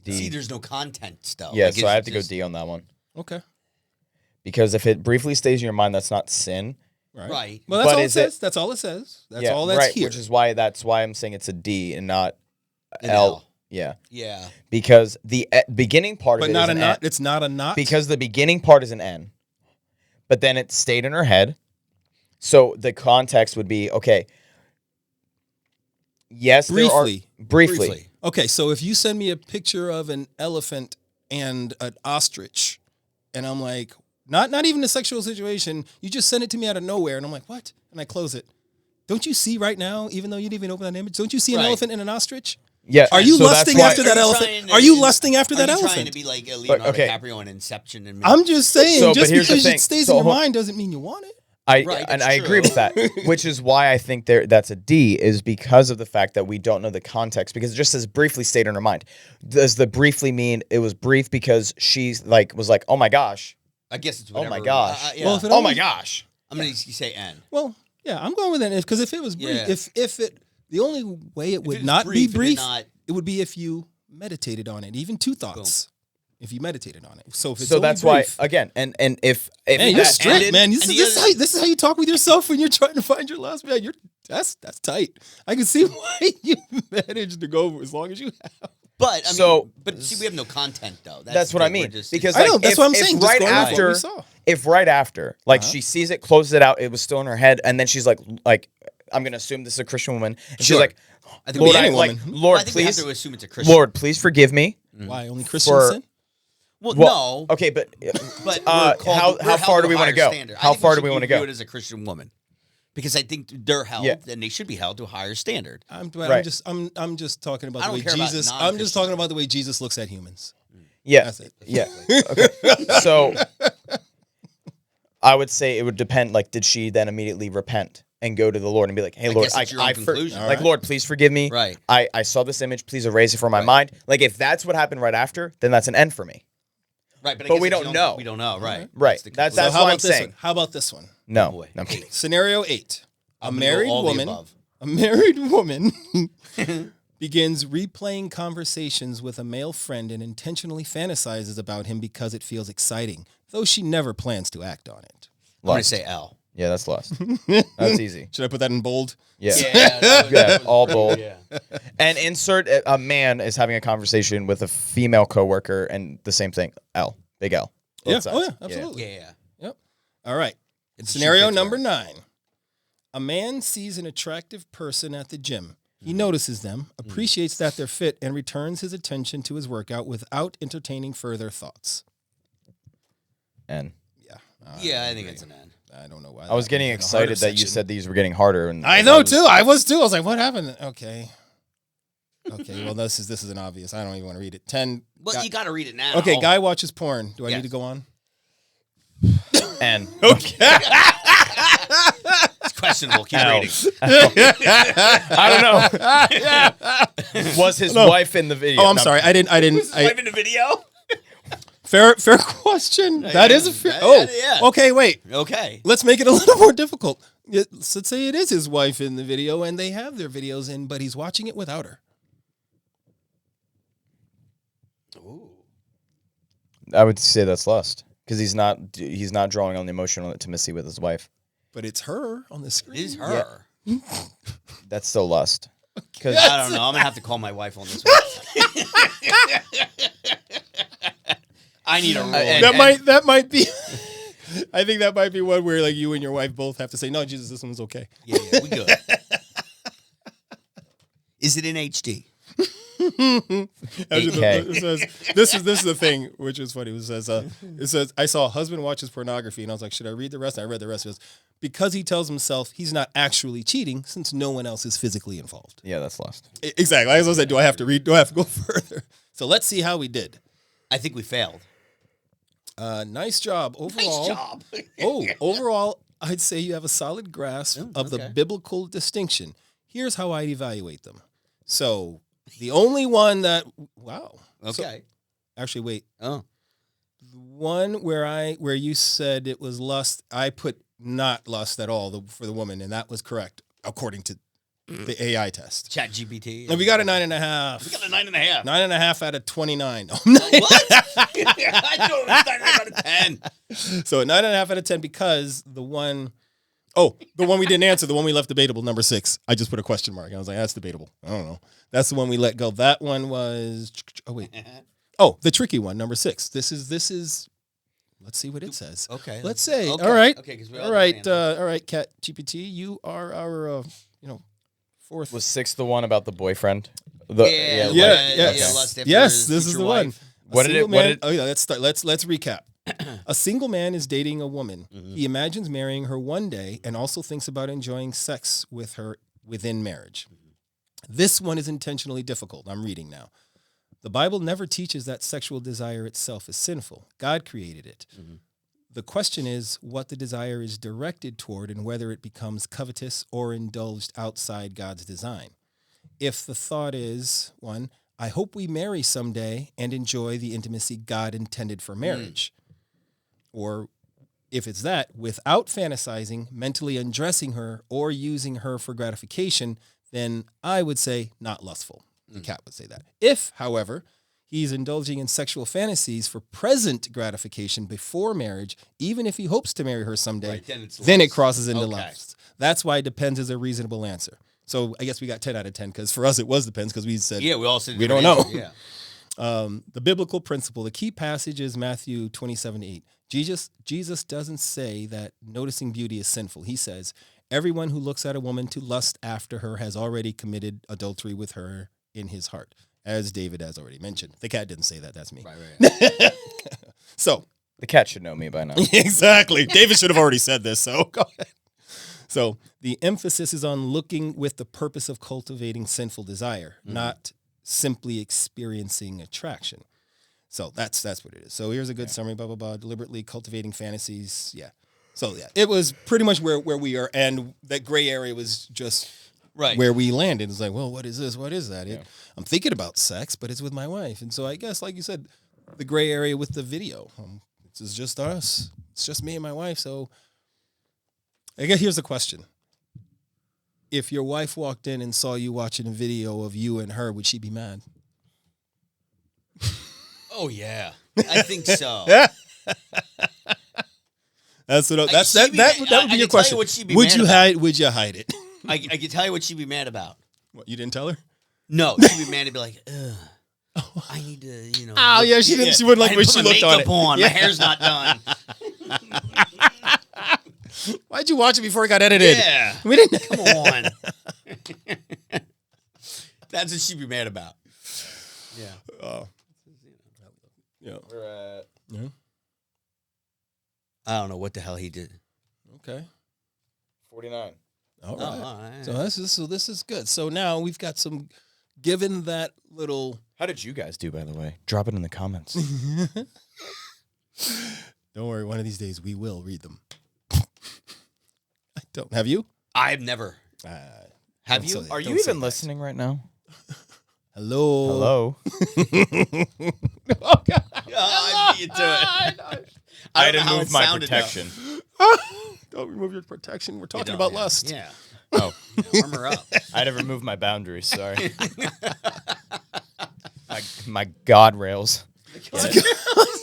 See, there's no content still. Yeah, Like, so it's I have to go just- D on that one Okay. because if it briefly stays in your mind, that's not sin. Right. Well, that's But all it is it- says. That's all it says. That's yeah, all that's right. here. Which is why I'm saying it's a D and not An L. L. Yeah, Yeah. because the beginning part but of it not is a an not. N. It's not a not. Because the beginning part is an N, but then it stayed in her head. So the context would be okay. Yes, Briefly. briefly. Okay, so if you send me a picture of an elephant and an ostrich, and I'm like, not even a sexual situation, you just send it to me out of nowhere, and I'm like, what? And I close it. Don't you see right now, even though you didn't even open that image, don't you see an Right. elephant and an ostrich? Yeah. Are you so that's lusting why- after that Are you elephant? trying to- Are you lusting after that Are you trying elephant? to be like Leonardo okay. DiCaprio in Inception? And I'm just saying, So, but just here's the because thing. it stays So in your hold- mind doesn't mean you want it. I Right, and that's I agree true. with that, which is why I think that's a D, is because of the fact that we don't know the context. Because it just says briefly stayed in her mind. Does the briefly mean it was brief because she's was like, oh my gosh, I guess it's oh whatever. my gosh, Yeah. Well, if it oh my always- gosh. I'm going to say N. Well, yeah, I'm going with that because if it was brief, Yeah. if it the only way it would it's not brief be and brief, not- it would be if you meditated on it, even 2 thoughts. If you meditated on it, so if it's So only that's brief, why again, and if man, you're that strict, ended- man. This and is, the this, is other- how, this is how you talk with yourself when you're trying to find your last man. That's tight. I can see why you managed to go as long as you have. But, I mean, So- but see, we have no content, though. That's what I the thing. mean. We're just- Because I know, like, that's if, what I'm if saying, just right going off what we after, saw. if right after, like she sees it, closes it out, it was still in her head, and then she's like I'm gonna assume this is a Christian woman, and she's Sure. like, I think Lord, we, any like, woman. Lord, I think we have please, to assume it's a Christian. Lord, please forgive me. Why only Christian For- sin? Well, Well, no. okay, but But how we're called- we're held far to do a we want higher to go? standard. I How think far do should we want to view go? it as a Christian woman, because I think they're held Yeah. and they should be held to a higher standard. I'm Right. just talking about I the way don't care about Jesus. I'm non-Christians. just talking about the way Jesus looks at humans. Yeah, That's it. yeah. Okay, so I would say it would depend. Like, did she then immediately repent and go to the Lord and be like, "Hey, Lord, guess it's your own conclusion. like, Lord, please forgive me. Right. I saw this image. Please erase it from my mind." Like, if that's what happened right after, then that's an end for me. Right, but, I But guess we if don't you know. We don't know, right? Right. the That's conclusion. So how what I'm about this saying. one? How about this one? No. boy. No. Scenario 8. A I'm gonna go married all the woman. above. A married woman begins replaying conversations with a male friend and intentionally fantasizes about him because it feels exciting, though she never plans to act on it. I'm going to Lust. say L. Yeah, that's lust. That's easy. Should I put that in bold? Yeah. Yeah, all bold. Yeah. And insert a man is having a conversation with a female coworker, and the same thing. L. Big L. Both Yeah. sides. Oh, yeah, absolutely. Yeah. Yep. All right. It's Scenario shoe number fits 9. A man sees an attractive person at the gym. He notices them, appreciates that they're fit, and returns his attention to his workout without entertaining further thoughts. And Yeah. Yeah, I think it's an N. I don't know why. I was that getting was in the harder excited that you section. said these were getting harder. And I know too. I was too. I was like, "What happened?" Okay. Okay. Well, this is an obvious. I don't even want to read it. 10. Well, you got to read it now. Okay. Guy watches porn. Do I Yes. need to go on? And Okay. It's questionable. Keep L. reading. I don't know. Was his wife in the video? Oh, I'm No. sorry. I didn't. Live in the video? Fair question. That is a fair. Yeah, Oh. yeah. Okay. Wait. Okay. Let's make it a little more difficult. Let's say it is his wife in the video, and they have their videos in, but he's watching it without her. Ooh. I would say that's lust because he's not drawing on the emotional intimacy with his wife. But it's her on the It screen. is her. That's still lust. Because I don't know. I'm going to have to call my wife on this one. I need a rule. That might be. I think that might be one where like you and your wife both have to say, "No, Jesus, this one's okay." Yeah, we good. Is it in HD? Actually, 8K. it says, this is the thing, which is funny. It says I saw a husband watches pornography, and I was like, should I read the rest? And I read the rest. It goes, because he tells himself he's not actually cheating since no one else is physically involved. yeah, that's lust. Exactly. I was gonna say, do I have to read? Do I have to go further? So let's see how we did. I think we failed. Nice job overall. Nice job. Overall, I'd say you have a solid grasp of the okay. biblical distinction. Here's how I evaluate them. So the only one that So, Okay. actually, wait. Oh. The one where you said it was lust, I put not lust at all for the woman, and that was correct according to the AI test. Chat GPT. And we got a 9.5. We got a 9.5. 9.5 out of 29. What? I don't understand. I got a 10. So a 9.5 out of 10 because the one we didn't answer, the one we left debatable, number 6. I just put a question mark. I was like, that's debatable. I don't know. That's the one we let go. That one was the tricky one, number 6. This is. Let's see what it says. Okay. Let's say. Okay. All right. Okay. Because All right. Cat GPT, you are our fourth. Was 6 the one about the boyfriend? Yeah. Lust after Yes, his this is future the wife. one. What did it? Oh yeah, let's start. Let's recap. A single man is dating a woman. He imagines marrying her one day and also thinks about enjoying sex with her within marriage. This one is intentionally difficult. I'm reading now. The Bible never teaches that sexual desire itself is sinful. God created it. The question is what the desire is directed toward and whether it becomes covetous or indulged outside God's design. If the thought is, 1, I hope we marry someday and enjoy the intimacy God intended for marriage. Or if it's that, without fantasizing, mentally undressing her, or using her for gratification, then I would say not lustful. The cat would say that. If, however, he's indulging in sexual fantasies for present gratification before marriage, even if he hopes to marry her someday, Right, then it lust. crosses into Okay. lust. That's why depends is a reasonable answer. So I guess we got 10 out of 10 because for us it was depends because we said Yeah, we all said We different don't answers, know. Yeah. the biblical principle. The key passage is Matthew 27:8. Jesus doesn't say that noticing beauty is sinful. He says, everyone who looks at a woman to lust after her has already committed adultery with her in his heart, as David has already mentioned. The cat didn't say that. That's me. Right. So The cat should know me by now. exactly. David should have already said this. So go ahead. So the emphasis is on looking with the purpose of cultivating sinful desire, not simply experiencing attraction. So that's what it is. So here's a good summary, blah, blah, blah, deliberately cultivating fantasies. Yeah. So yeah, it was pretty much where we are. And that gray area was just Right. where we landed. It's like, well, what is this? What is that? I'm thinking about sex, but it's with my wife. And so I guess, like you said, the gray area with the video. This is just us. It's just me and my wife. So I guess here's the question. If your wife walked in and saw you watching a video of you and her, would she be mad? Oh yeah, I think so. That's what. That would be I your can tell you question. what she'd be Would mad you about. hide? Would you hide it? I can tell you what she'd be mad about. What, you didn't tell her? No, she'd be mad to be like, ugh, I need to, you know. Oh yeah, she didn't. She wouldn't like I when didn't she put looked my on makeup it. on. My hair's not done. Why'd you watch it before it got edited? Yeah, We didn't. come on. That's what she'd be mad about. Yeah. Oh. Yeah. We're at Yeah. I don't know what the hell he did. Okay. 49. All Oh, right. all right. So this is good. So now we've got some. Given that little. How did you guys do, by the way? Drop it in the comments. Don't worry. One of these days we will read them. I don't. Have you? I've never. Have Don't you? say that. Are you Don't say even that. listening right now? Hello. Hello? Oh God. I beat you to it. I don't know didn't how move it my sounded, though. protection. Don't remove your protection. We're talking You about don't, lust. Yeah. Oh, Armor up. I had to remove my boundaries. Sorry. my guardrails.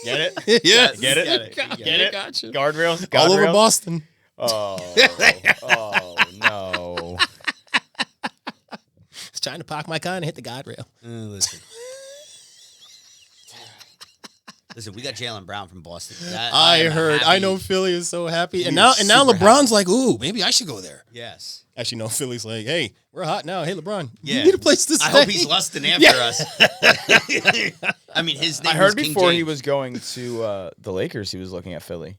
Get it? Yeah. Get it? Get it. Get it? Gotcha. Guardrails? All over Guardrails? Boston. Oh no. It's trying to park my car and hit the guardrail. Listen. Listen, we got Jaylen Brown from Boston. I am heard. happy. I know Philly is so happy, and He's now super LeBron's like, "Ooh, maybe I should go there." Yes. Actually, no. Philly's like, "Hey, we're hot now. Hey, LeBron, Yeah. you need a place to stay." I hope he's lusting after us. I mean, his name I heard was King before he James. was going to the Lakers, he was looking at Philly.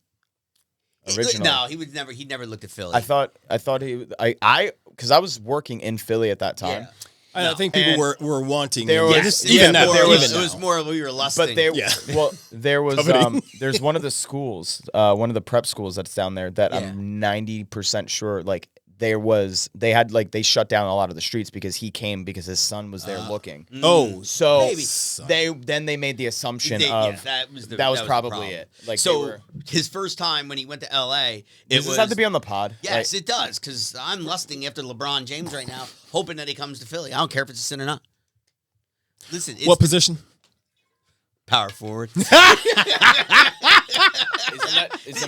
Originally. No, he never looked at Philly. I thought because I was working in Philly at that time. Yeah. I think people And were wanting. there him. was- Yes, even yeah, now, more, there was- it was more we were lusting. But there, Yeah. well, there was Coveting. there's one of the schools, one of the prep schools that's down there that Yeah. I'm 90% sure like they shut down a lot of the streets because he came because his son was there looking. Oh, So Maybe. they made the assumption They- yeah, of that was the probably problem. it. Like so his first time when he went to LA, does this have to be on the pod? Yes, it does, because I'm lusting after LeBron James right now, hoping that he comes to Philly. I don't care if it's a sin or not. Listen, it's what position? power forward. Is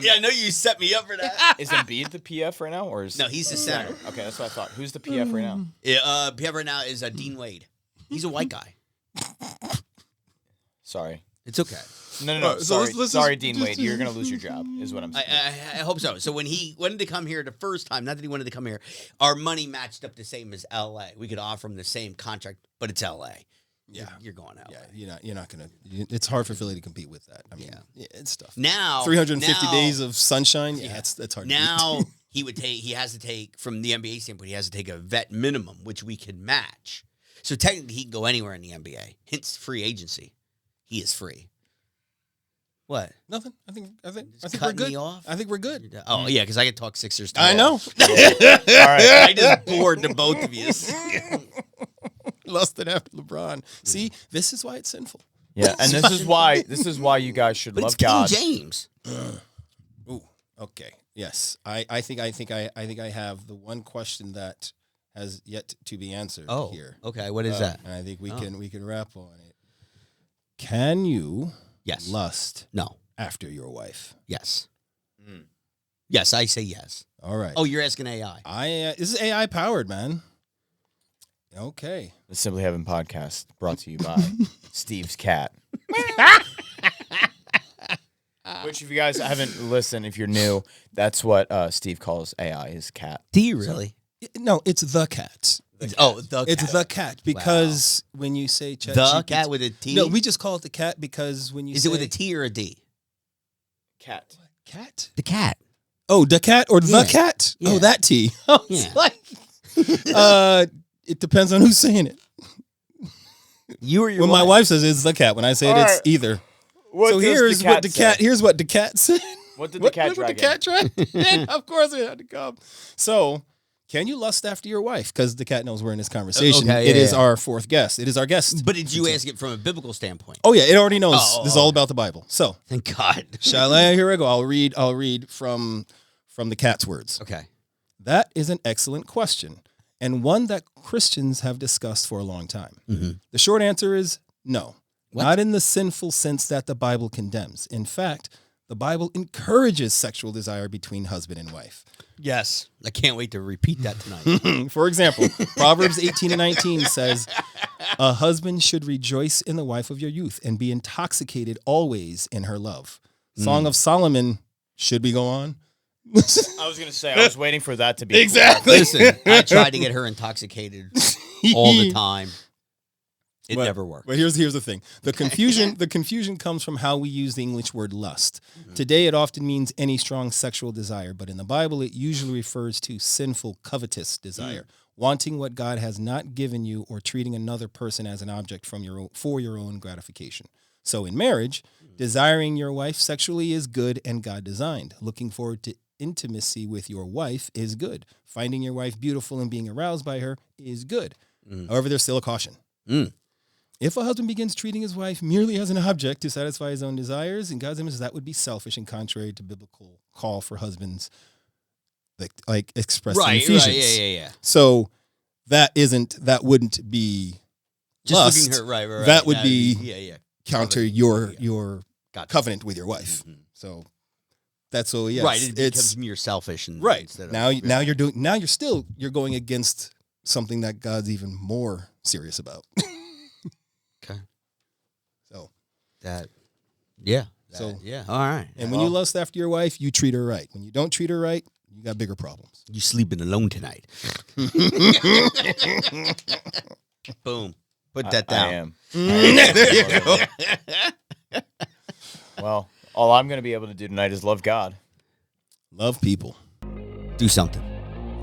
Yeah, I know you set me up for that. is Embiid the PF right now or is No, he's the center. Okay, that's what I thought. Who's the PF right now? Yeah, PF right now is Dean Wade. He's a white guy. Sorry. It's okay. No. So Sorry, let's sorry, just- Dean Wade. You're gonna lose your job. Is what I'm saying. I hope so. So when he wanted to come here the first time, not that he wanted to come here, our money matched up the same as LA. We could offer him the same contract, but it's LA. Yeah. You're going out. Yeah, you're not gonna. It's hard for Philly to compete with that. I mean, it's tough. Now 350 now- days of sunshine. Yeah, that's hard. Now to beat. he has to take from the NBA standpoint, he has to take a vet minimum, which we can match. So technically he can go anywhere in the NBA. Hence free agency. He is free. What? Nothing. I think we're cutting good. me off? I think we're good. Oh yeah, because I could talk Sixers. I know. All right. I just bored the both of you. Lusted after LeBron. See, this is why it's sinful. Yeah, and this is why you guys should But love it's King God. James. Ooh. Okay. Yes. I think I have the one question that has yet to be answered here. okay. What is that? And I think we can wrap on it. Can you Yes. lust No. after your wife? Yes. Yes, I say yes. All right. Oh, you're asking AI. This is AI powered, man. Okay. The Simply Heaven podcast brought to you by Steve's cat. Which, if you guys haven't listened, if you're new, that's what Steve calls AI, his cat. Do you really? No, it's the cat. The It's cat. the cat because when you say chat, The cat with a T? No, we just call it the cat because when you Is say it with a T or a D? Cat. cat. The cat. Oh, the cat or Yeah. the cat? Yeah. Oh, that T. Oh, it's Yeah. like, it depends on who's saying it. You or your When my wife says it's the cat, when I say it, All it's right. either. What So does here's what the say? cat. Here's what the cat said. What did the cat What drag the cat tried? Yeah, of course it had to come. So Can you lust after your wife? Because the cat knows we're in this conversation. Okay, It yeah, is yeah. our fourth guest. It is our guest. But did you ask it from a biblical standpoint? Oh yeah, it already knows. Oh, This is all about the Bible. So, Thank God. shall I? Here I go. I'll read from the cat's words. Okay. That is an excellent question, and one that Christians have discussed for a long time. Mm-hmm. The short answer is no. What? Not in the sinful sense that the Bible condemns. In fact, the Bible encourages sexual desire between husband and wife. Yes. I can't wait to repeat that tonight. For example, Proverbs 18:19 says, "A husband should rejoice in the wife of your youth and be intoxicated always in her love." Song of Solomon, should we go on? I was going to say, I was waiting for that to be Exactly. Listen, I tried to get her intoxicated all the time. It never worked. But here's the thing. The confusion comes from how we use the English word lust. Today it often means any strong sexual desire, but in the Bible it usually refers to sinful, covetous desire, wanting what God has not given you or treating another person as an object for your own gratification. So in marriage, desiring your wife sexually is good and God designed. Looking forward to intimacy with your wife is good. Finding your wife beautiful and being aroused by her is good. However, there's still a caution. If a husband begins treating his wife merely as an object to satisfy his own desires, in God's image, that would be selfish and contrary to biblical call for husbands, like expressed in Ephesians. Right, yeah. So that wouldn't be Just lust. looking her, right. That would be yeah. counter your Gotcha. covenant with your wife. So that's all. Yes, Right, it becomes you're selfish and right instead of, now you're going against something that God's even more serious about. Okay. So Yeah. So- yeah. All right. and when you lust after your wife, you treat her right. When you don't treat her right, you got bigger problems. You sleeping alone tonight. Boom. Put that down. I am. There you go. Well, all I'm going to be able to do tonight is love God. Love people. Do something.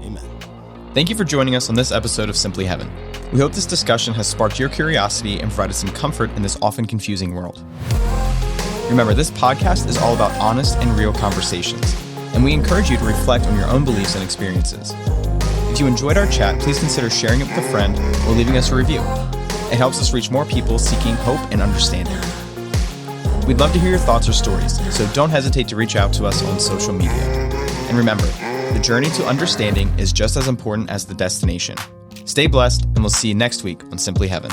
Amen. Thank you for joining us on this episode of Simply Heaven. We hope this discussion has sparked your curiosity and provided some comfort in this often confusing world. Remember, this podcast is all about honest and real conversations, and we encourage you to reflect on your own beliefs and experiences. If you enjoyed our chat, please consider sharing it with a friend or leaving us a review. It helps us reach more people seeking hope and understanding. We'd love to hear your thoughts or stories, so don't hesitate to reach out to us on social media. And remember, the journey to understanding is just as important as the destination. Stay blessed, and we'll see you next week on Simply Heaven.